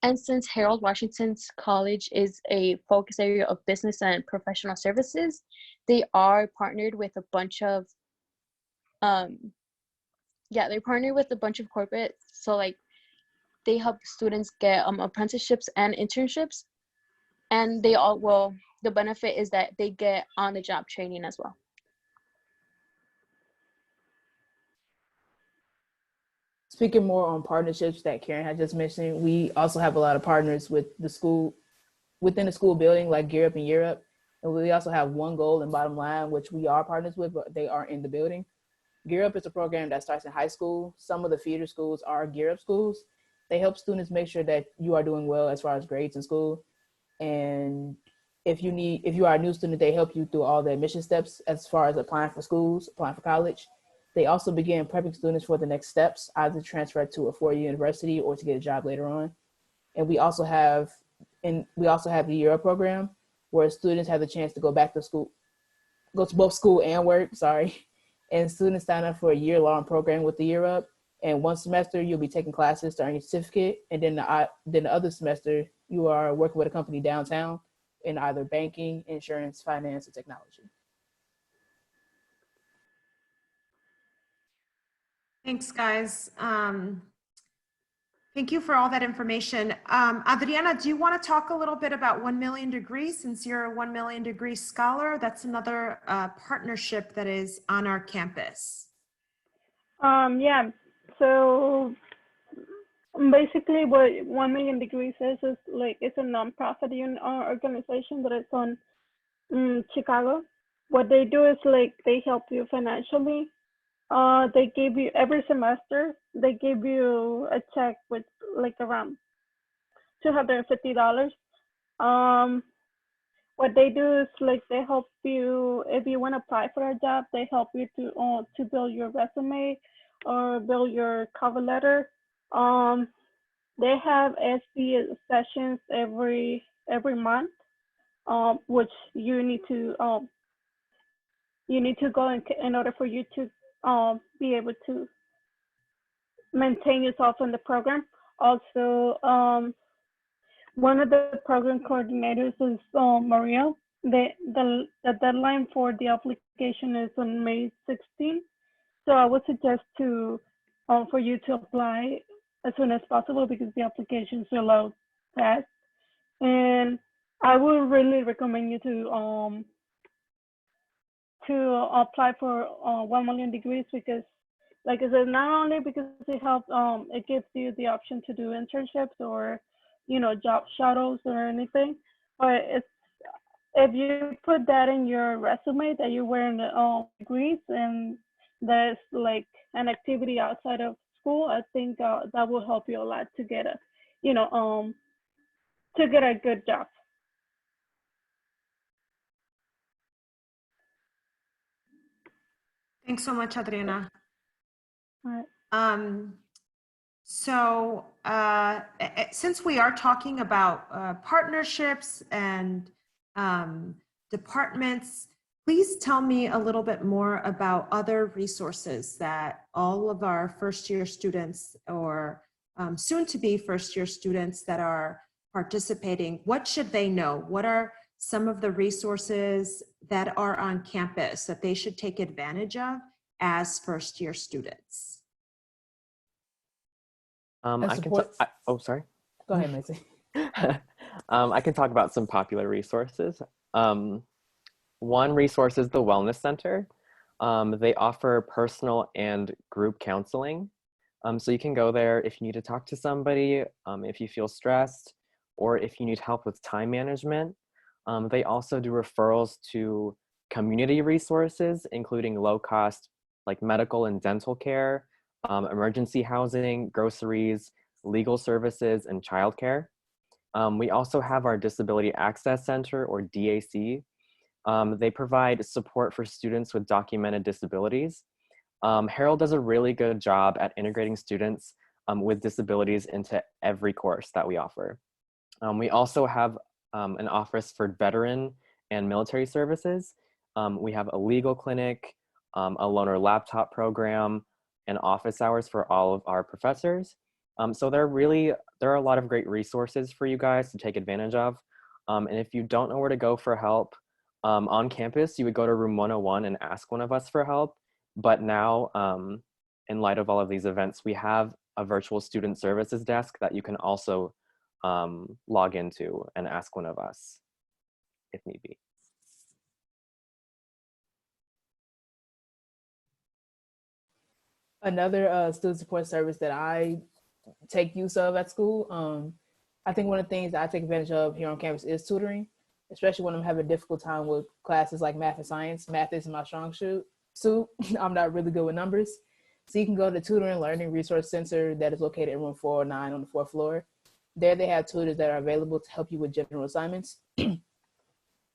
And since Harold Washington's college is a focus area of business and professional services, they are partnered with a bunch of, they partner with a bunch of corporates. So like they help students get apprenticeships and internships. And they all, well, the benefit is that they get on the job training as well. Speaking more on partnerships that Karen had just mentioned, we also have a lot of partners with the school, within the school building, like Gear Up in Europe. And we also have One Goal and Bottom Line, which we are partners with, but they aren't in the building. Gear Up is a program that starts in high school. Some of the feeder schools are Gear Up schools. They help students make sure that you are doing well as far as grades in school. And if you are a new student, they help you through all the admission steps as far as applying for schools, applying for college. They also begin prepping students for the next steps, either transfer to a four-year university or to get a job later on. And we also have the Year Up program, where students have the chance to go back to school, go to both school and work, and students sign up for a year-long program with the Year Up. And one semester you'll be taking classes to earn your certificate, and then the other semester you are working with a company downtown in either banking, insurance, finance, or technology. Thanks, guys. Thank you for all that information. Adriana, do you want to talk a little bit about 1 Million Degrees, since you're a 1 Million Degree Scholar? That's another partnership that is on our campus. Yeah, so basically what 1 Million Degrees is like, it's a nonprofit organization that is on Chicago. What they do is like they help you financially. They give you every semester, they give you a check with like around $250. What they do is like they help you, if you want to apply for a job, they help you to build your resume, or build your cover letter. They have SB sessions every month, which you need to go in order for you to be able to maintain yourself in the program. Also, one of the program coordinators is Maria. The deadline for the application is on May 16th. So I would suggest for you to apply as soon as possible because the applications are low fast. And I would really recommend you to apply for 1 million degrees because, like I said, not only because it gives you the option to do internships or job shadows or anything, but if you put that in your resume that you were in degrees and there's like an activity outside of school, I think that will help you a lot to get a good job. Thanks so much, Adriana. All right. Since we are talking about partnerships and departments, please tell me a little bit more about other resources that all of our first-year students or soon-to-be first-year students that are participating, what should they know? What are some of the resources that are on campus that they should take advantage of as first-year students? Sorry. Go ahead, Macy. I can talk about some popular resources. One resource is the Wellness Center. They offer personal and group counseling. So you can go there if you need to talk to somebody, if you feel stressed, or if you need help with time management. They also do referrals to community resources, including low-cost like medical and dental care, emergency housing, groceries, legal services, and childcare. We also have our Disability Access Center, or DAC. They provide support for students with documented disabilities. Harold does a really good job at integrating students with disabilities into every course that we offer. We also have an office for veteran and military services. We have a legal clinic, a loaner laptop program, and office hours for all of our professors. So there are a lot of great resources for you guys to take advantage of. And if you don't know where to go for help, on campus, you would go to room 101 and ask one of us for help. But now, in light of all of these events, we have a virtual student services desk that you can also log into and ask one of us if need be. Another student support service that I take use of at school, I think one of the things that I take advantage of here on campus is tutoring, especially when I'm having a difficult time with classes like math and science. Math isn't my strong suit. I'm not really good with numbers. So you can go to the Tutoring Learning Resource Center that is located in room 409 on the 4th floor. There they have tutors that are available to help you with general assignments.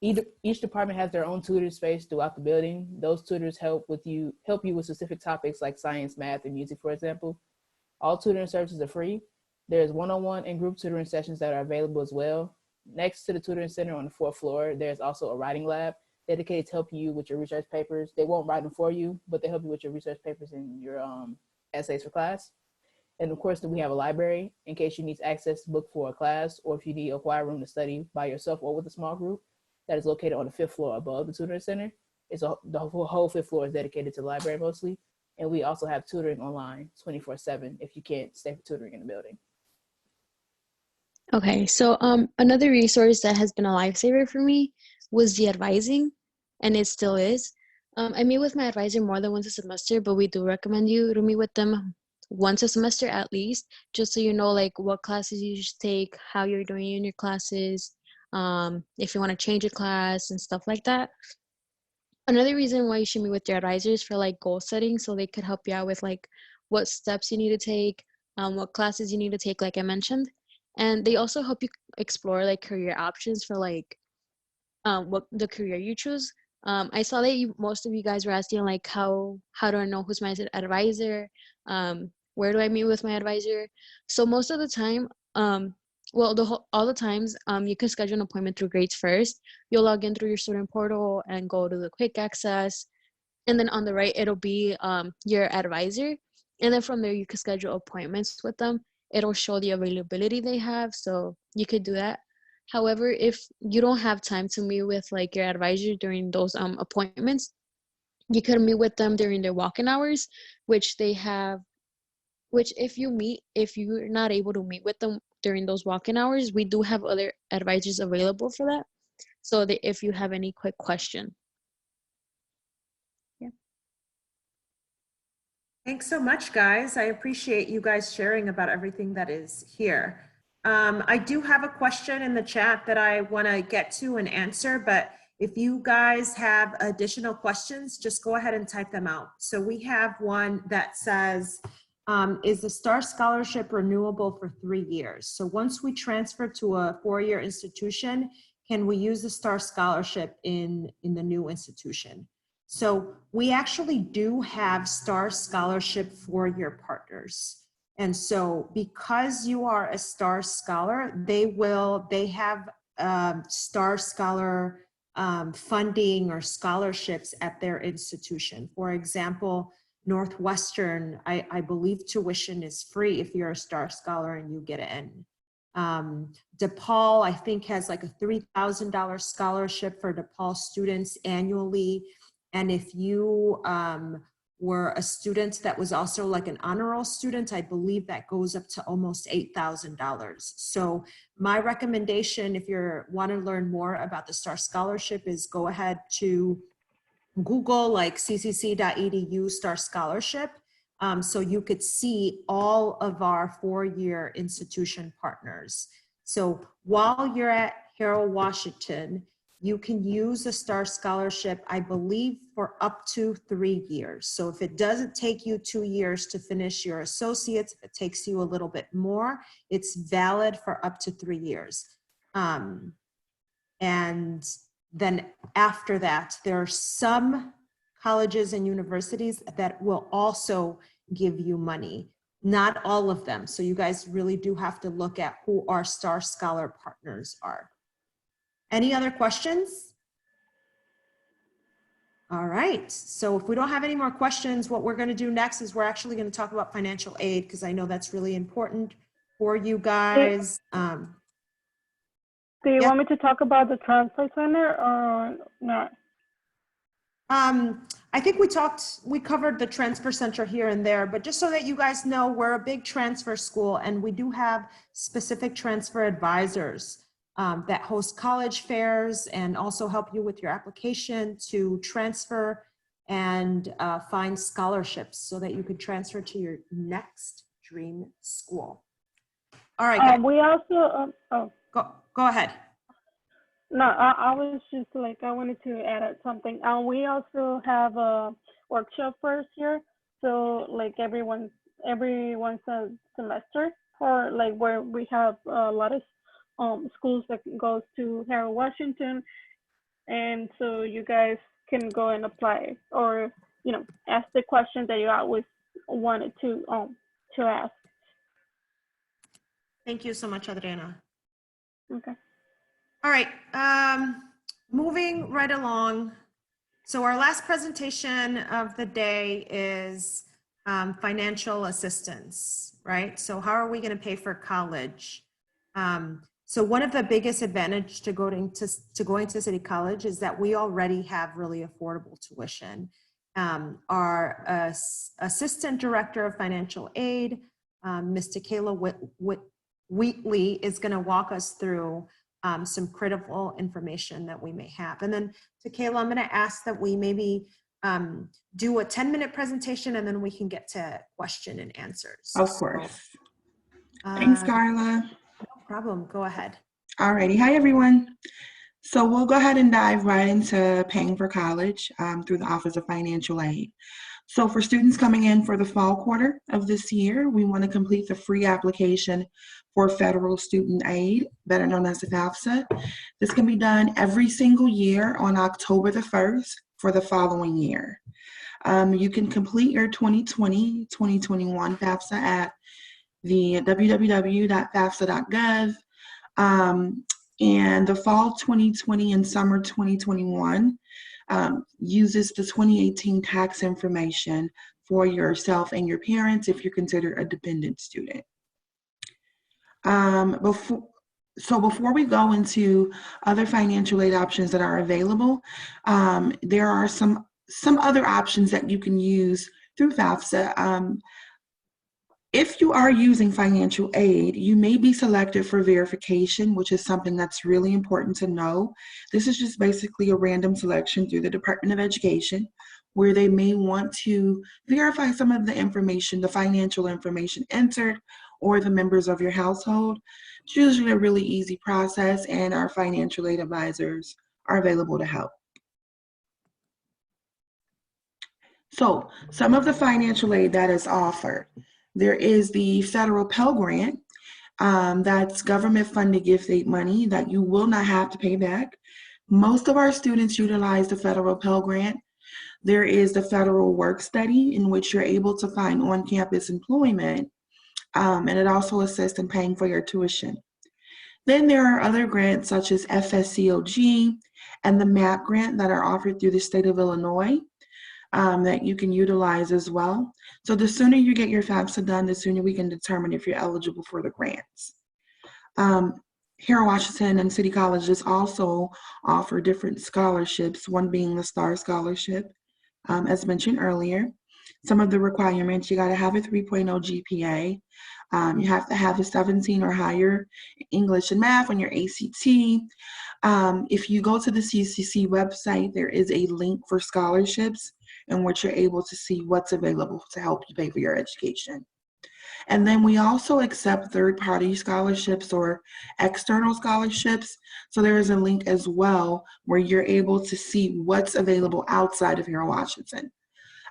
Each department has their own tutor space throughout the building. Those tutors help you with specific topics like science, math, and music, for example. All tutoring services are free. There's one-on-one and group tutoring sessions that are available as well. Next to the tutoring center on the 4th floor, there's also a writing lab dedicated to help you with your research papers. They won't write them for you, but they help you with your research papers and your essays for class. And of course, we have a library in case you need access to book for a class, or if you need a quiet room to study by yourself or with a small group. That is located on the 5th floor above the tutoring center. The whole 5th floor is dedicated to the library mostly. And we also have tutoring online 24/7 if you can't stay for tutoring in the building. Okay, so another resource that has been a lifesaver for me was the advising, and it still is. I meet with my advisor more than once a semester, but we do recommend you to meet with them once a semester at least, just so you know like what classes you should take, how you're doing in your classes, if you want to change a class and stuff like that. Another reason why you should meet with your advisors for like goal setting, so they could help you out with like what steps you need to take, what classes you need to take, like I mentioned. And they also help you explore like career options for like what the career you choose. I saw that most of you guys were asking like how do I know who's my advisor? Where do I meet with my advisor? So most of the time, well, all the times, you can schedule an appointment through Grades First. You'll log in through your student portal and go to the quick access, and then on the right it'll be your advisor, and then from there you can schedule appointments with them. It'll show the availability they have, so you could do that. However, if you don't have time to meet with like your advisor during those appointments, you could meet with them during their walk-in hours, which they have, which if you're not able to meet with them during those walk-in hours, we do have other advisors available for that. So that if you have any quick question. Yeah. Thanks so much, guys. I appreciate you guys sharing about everything that is here. I do have a question in the chat that I want to get to and answer, but if you guys have additional questions, just go ahead and type them out. So we have one that says, is the STAR scholarship renewable for 3 years? So once we transfer to a 4-year institution, can we use the STAR scholarship in the new institution? So we actually do have STAR scholarship for your partners. And so because you are a STAR scholar, they have STAR scholar funding or scholarships at their institution. For example, Northwestern, I believe tuition is free if you're a STAR scholar and you get in. DePaul, I think, has like a $3,000 scholarship for DePaul students annually. And if you were a student that was also like an honor roll student, I believe that goes up to almost $8,000. So my recommendation, if you want to learn more about the STAR scholarship, is go ahead to Google like ccc.edu STAR scholarship. So you could see all of our 4-year institution partners. So while you're at Harold Washington, you can use the STAR scholarship, I believe, for up to 3 years. So if it doesn't take you 2 years to finish your associates, if it takes you a little bit more, it's valid for up to 3 years. And then after that, there are some colleges and universities that will also give you money. Not all of them. So you guys really do have to look at who our STAR Scholar partners are. Any other questions? All right, so if we don't have any more questions, what we're going to do next is we're actually going to talk about financial aid, because I know that's really important for you guys. Do you want me to talk about the transfer center or not? I think we covered the transfer center here and there, but just so that you guys know, we're a big transfer school and we do have specific transfer advisors that host college fairs and also help you with your application to transfer and find scholarships so that you could transfer to your next dream school. All right, guys. We also, Go ahead. No, I was just like, I wanted to add something. We also have a workshop first year. So like every one semester, or like where we have a lot of schools that goes to Harold Washington. And so you guys can go and apply, or, you know, ask the questions that you always wanted to ask. Thank you so much, Adriana. Okay. All right, moving right along. So our last presentation of the day is financial assistance, right? So how are we going to pay for college? So one of the biggest advantages to going to City College is that we already have really affordable tuition. Our Assistant Director of Financial Aid, Ms. Takayla Wheatley, is going to walk us through some critical information that we may have. And then, Takayla, I'm going to ask that we maybe do a 10-minute presentation and then we can get to question and answers. Of course. Thanks, Carla. No problem. Go ahead. Alrighty. Hi, everyone. So we'll go ahead and dive right into paying for college through the Office of Financial Aid. So for students coming in for the fall quarter of this year, we want to complete the free application for federal student aid, better known as the FAFSA. This can be done every single year on October the 1st for the following year. You can complete your 2020-2021 FAFSA at the www.fafsa.gov. And the fall 2020 and summer 2021 uses the 2018 tax information for yourself and your parents if you're considered a dependent student. Before we go into other financial aid options that are available, there are some other options that you can use through FAFSA. If you are using financial aid, you may be selected for verification, which is something that's really important to know. This is just basically a random selection through the Department of Education, where they may want to verify some of the information, the financial information entered, or the members of your household. It's usually a really easy process, and our financial aid advisors are available to help. So, some of the financial aid that is offered. There is the federal Pell Grant. That's government-funded gift aid money that you will not have to pay back. Most of our students utilize the federal Pell Grant. There is the federal work study, in which you're able to find on-campus employment, and it also assists in paying for your tuition. Then there are other grants such as FSCOG and the MAP grant that are offered through the state of Illinois. That you can utilize as well. So the sooner you get your FAFSA done, the sooner we can determine if you're eligible for the grants. Here at Washington and City Colleges also offer different scholarships, one being the STAR Scholarship, as mentioned earlier. Some of the requirements, you gotta have a 3.0 GPA. You have to have a 17 or higher English and math on your ACT. If you go to the CCC website, there is a link for scholarships in which you're able to see what's available to help you pay for your education. And then we also accept third-party scholarships or external scholarships. So there is a link as well where you're able to see what's available outside of here in Washington.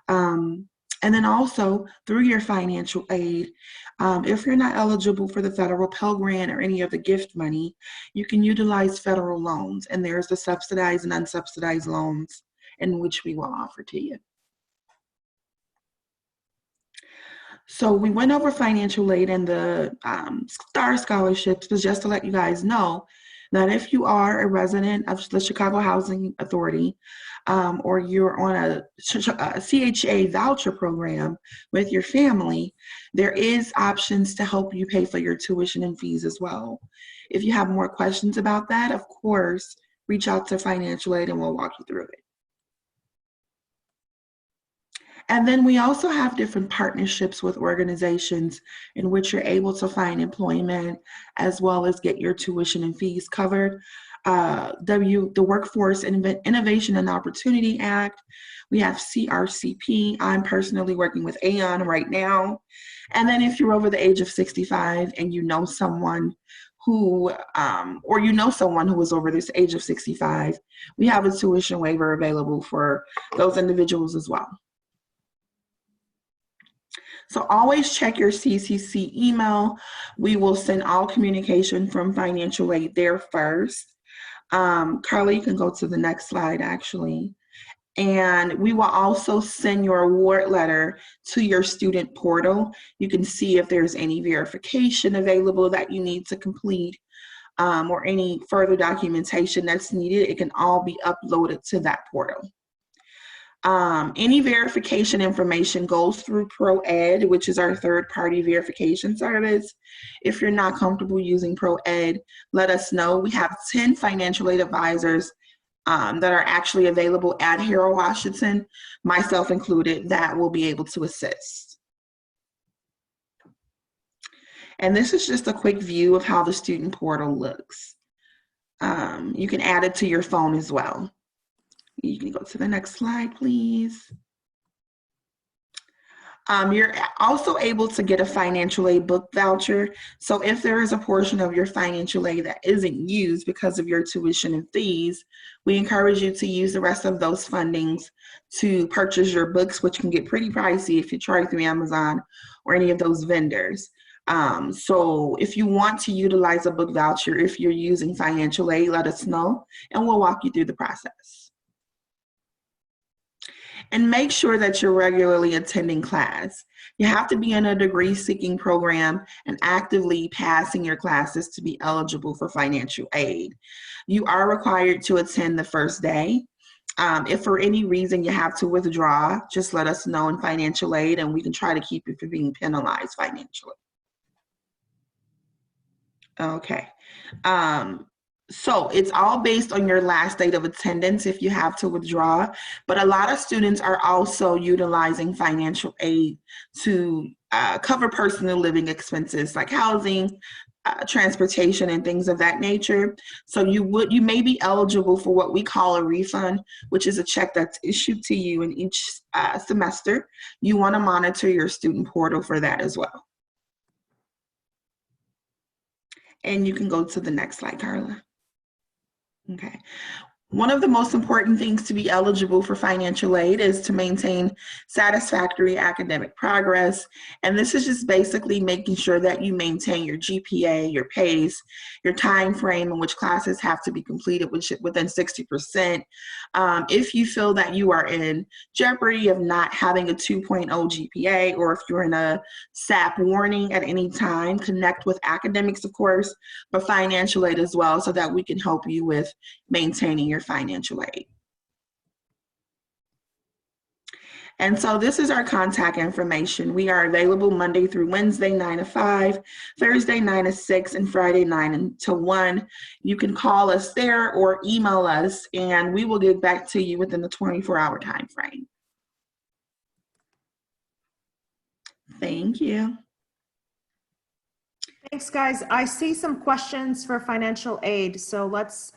And then also through your financial aid, if you're not eligible for the federal Pell Grant or any of the gift money, you can utilize federal loans, and there's the subsidized and unsubsidized loans in which we will offer to you. So we went over financial aid and the STAR scholarships, but just to let you guys know that if you are a resident of the Chicago Housing Authority, or you're on a CHA voucher program with your family, there is options to help you pay for your tuition and fees as well. If you have more questions about that, of course, reach out to financial aid and we'll walk you through it. And then we also have different partnerships with organizations in which you're able to find employment as well as get your tuition and fees covered. The Workforce Innovation and Opportunity Act. We have CRCP. I'm personally working with AON right now. And then if you're over the age of 65 and you know someone who, or you know someone who is over this age of 65, we have a tuition waiver available for those individuals as well. So always check your CCC email. We will send all communication from financial aid there first. Carly, you can go to the next slide actually. And we will also send your award letter to your student portal. You can see if there's any verification available that you need to complete, or any further documentation that's needed. It can all be uploaded to that portal. Any verification information goes through ProEd, which is our third-party verification service. If you're not comfortable using ProEd, let us know. We have 10 financial aid advisors that are actually available at Harold Washington, myself included, that will be able to assist. And this is just a quick view of how the student portal looks. You can add it to your phone as well. You can go to the next slide, please. You're also able to get a financial aid book voucher. So if there is a portion of your financial aid that isn't used because of your tuition and fees, we encourage you to use the rest of those fundings to purchase your books, which can get pretty pricey if you try through Amazon or any of those vendors. So if you want to utilize a book voucher, if you're using financial aid, let us know and we'll walk you through the process. And make sure that you're regularly attending class. You have to be in a degree-seeking program and actively passing your classes to be eligible for financial aid. You are required to attend the first day. If for any reason you have to withdraw, just let us know in financial aid and we can try to keep you from being penalized financially. Okay. So it's all based on your last date of attendance if you have to withdraw, but a lot of students are also utilizing financial aid to cover personal living expenses like housing, transportation, and things of that nature. So you may be eligible for what we call a refund, which is a check that's issued to you in each semester. You want to monitor your student portal for that as well. And you can go to the next slide, Carla. Okay. One of the most important things to be eligible for financial aid is to maintain satisfactory academic progress. And this is just basically making sure that you maintain your GPA, your pace, your time frame in which classes have to be completed within 60%. If you feel that you are in jeopardy of not having a 2.0 GPA, or if you're in a SAP warning at any time, connect with academics, of course, but financial aid as well, so that we can help you with maintaining your financial aid. And so this is our contact information. We are available Monday through Wednesday, 9 to 5, Thursday, 9 to 6, and Friday, 9 to 1. You can call us there or email us, and we will get back to you within the 24-hour time frame. Thank you. Thanks, guys. I see some questions for financial aid, so let's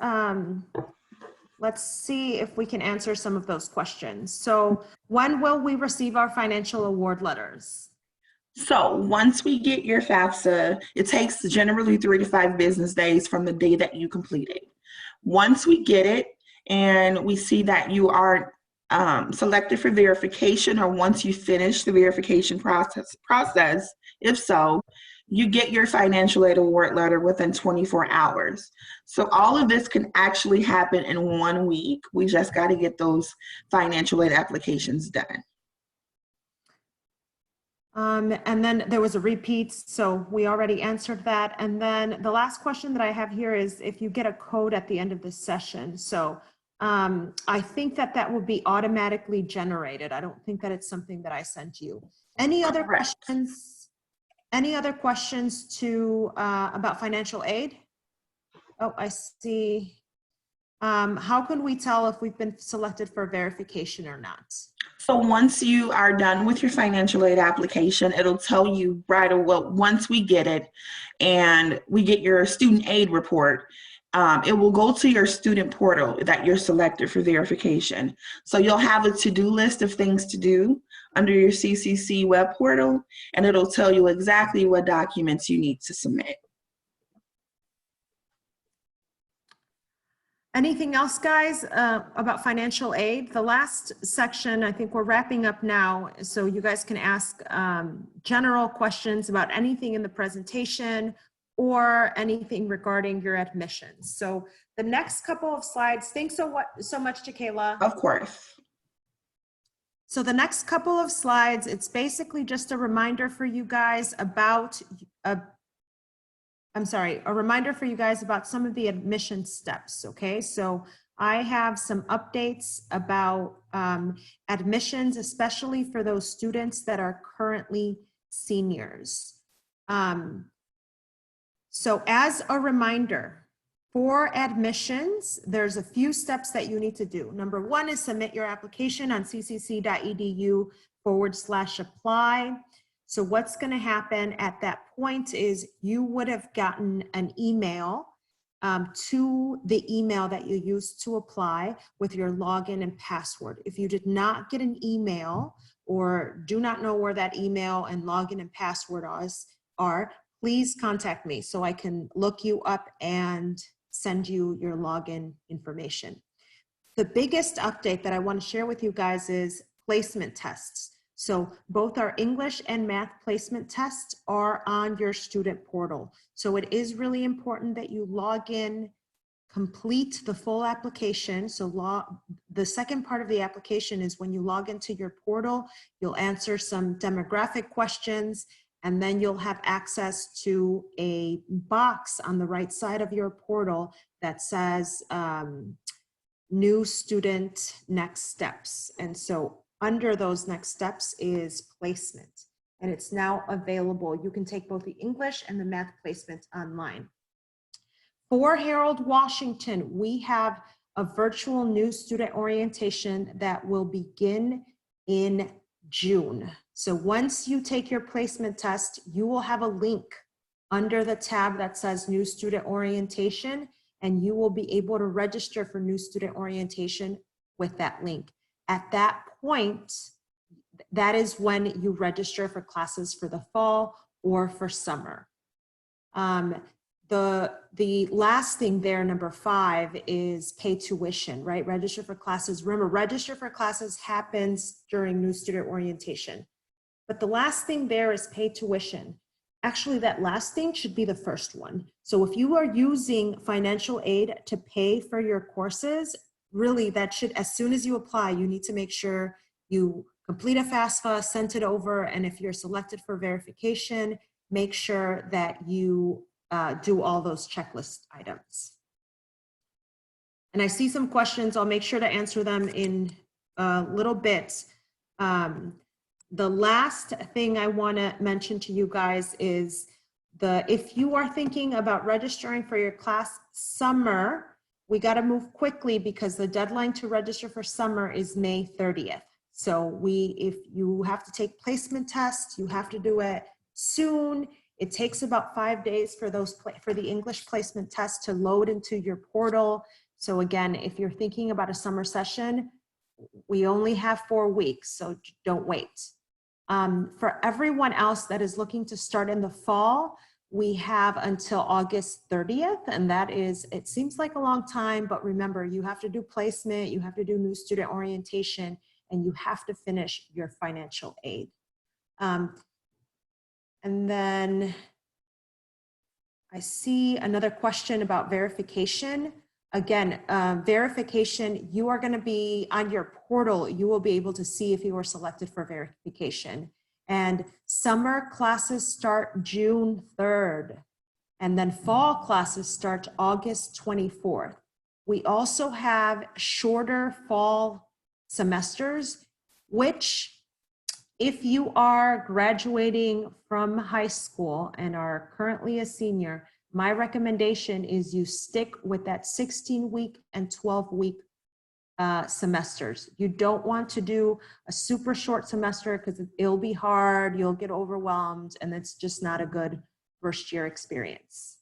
see if we can answer some of those questions. So when will we receive our financial award letters? So once we get your FAFSA, it takes generally 3 to 5 business days from the day that you complete it. Once we get it and we see that you are selected for verification, or once you finish the verification process, if so, you get your financial aid award letter within 24 hours. So all of this can actually happen in 1 week. We just got to get those financial aid applications done. And then there was a repeat, so we already answered that. And then the last question that I have here is if you get a code at the end of the session. So I think that will be automatically generated. I don't think that it's something that I sent you. Any other questions? Any other questions about financial aid? Oh, I see. How can we tell if we've been selected for verification or not? So once you are done with your financial aid application, it'll tell you right away, well, once we get it and we get your student aid report, it will go to your student portal that you're selected for verification. So you'll have a to-do list of things to do under your CCC web portal, and it'll tell you exactly what documents you need to submit. Anything else, guys, about financial aid? The last section, I think we're wrapping up now, so you guys can ask general questions about anything in the presentation or anything regarding your admissions. So the next couple of slides, thanks so much, Takayla. Of course. So the next couple of slides, it's basically just a reminder for you guys about a reminder for you guys about some of the admission steps, okay? So I have some updates about admissions, especially for those students that are currently seniors. So as a reminder, for admissions, there's a few steps that you need to do. Number 1 is submit your application on ccc.edu/apply. So what's going to happen at that point is you would have gotten an email to the email that you used to apply with your login and password. If you did not get an email or do not know where that email and login and password are, please contact me so I can look you up and send you your login information. The biggest update that I want to share with you guys is placement tests. So both our English and math placement tests are on your student portal. So it is really important that you log in, complete the full application. So the second part of the application is when you log into your portal, you'll answer some demographic questions, and then you'll have access to a box on the right side of your portal that says new student next steps. And so under those next steps is placement, and it's now available. You can take both the English and the math placement online. For Harold Washington, we have a virtual new student orientation that will begin in June. So once you take your placement test, you will have a link under the tab that says new student orientation, and you will be able to register for new student orientation with that link. At that point, that is when you register for classes for the fall or for summer. The last thing there, number 5, is pay tuition, right? Register for classes. Remember, register for classes happens during new student orientation. But the last thing there is pay tuition. Actually, that last thing should be the first one. So if you are using financial aid to pay for your courses, really that should, as soon as you apply, you need to make sure you complete a FAFSA, send it over, and if you're selected for verification, make sure that you do all those checklist items. And I see some questions. I'll make sure to answer them in a little bit. The last thing I want to mention to you guys is if you are thinking about registering for your class summer, we got to move quickly because the deadline to register for summer is May 30th. So if you have to take placement tests, you have to do it soon. It takes about 5 days for the English placement test to load into your portal. So again, if you're thinking about a summer session, we only have 4 weeks, so don't wait. For everyone else that is looking to start in the fall, we have until August 30th, and that is, it seems like a long time, but remember, you have to do placement, you have to do new student orientation, and you have to finish your financial aid. And then I see another question about verification. Again, verification, you are going to be on your portal, you will be able to see if you were selected for verification. And summer classes start June 3rd, and then fall classes start August 24th. We also have shorter fall semesters, which if you are graduating from high school and are currently a senior, my recommendation is you stick with that 16-week and 12-week semesters. You don't want to do a super short semester because it'll be hard, you'll get overwhelmed, and it's just not a good first year experience.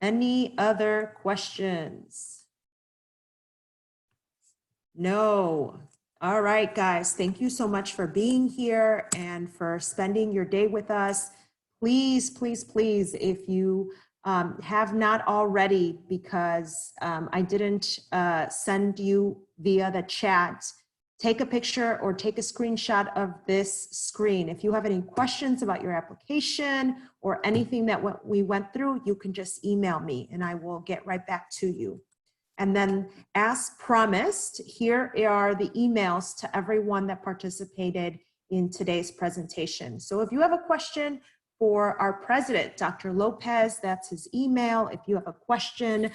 Any other questions? No. All right, guys, thank you so much for being here and for spending your day with us. Please, please, please, if you have not already, because I didn't send you via the chat, take a picture or take a screenshot of this screen. If you have any questions about your application or anything that we went through, you can just email me and I will get right back to you. And then, as promised, here are the emails to everyone that participated in today's presentation. So if you have a question for our president, Dr. Lopez, that's his email. If you have a question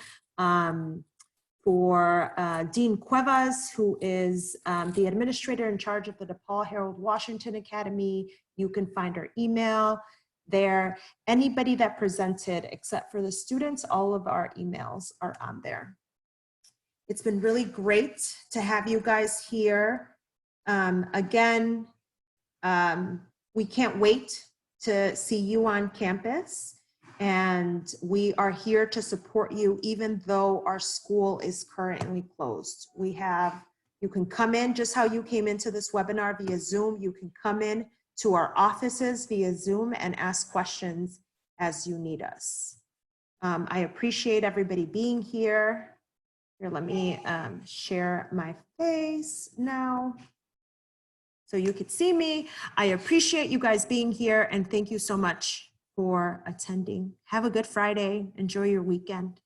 for Dean Cuevas, who is the administrator in charge of the DePaul Harold Washington Academy, you can find our email there. Anybody that presented, except for the students, all of our emails are on there. It's been really great to have you guys here. Again, we can't wait to see you on campus. And we are here to support you even though our school is currently closed. You can come in just how you came into this webinar via Zoom. You can come in to our offices via Zoom and ask questions as you need us. I appreciate everybody being here. Here, let me share my face now so you could see me. I appreciate you guys being here and thank you so much for attending. Have a good Friday. Enjoy your weekend.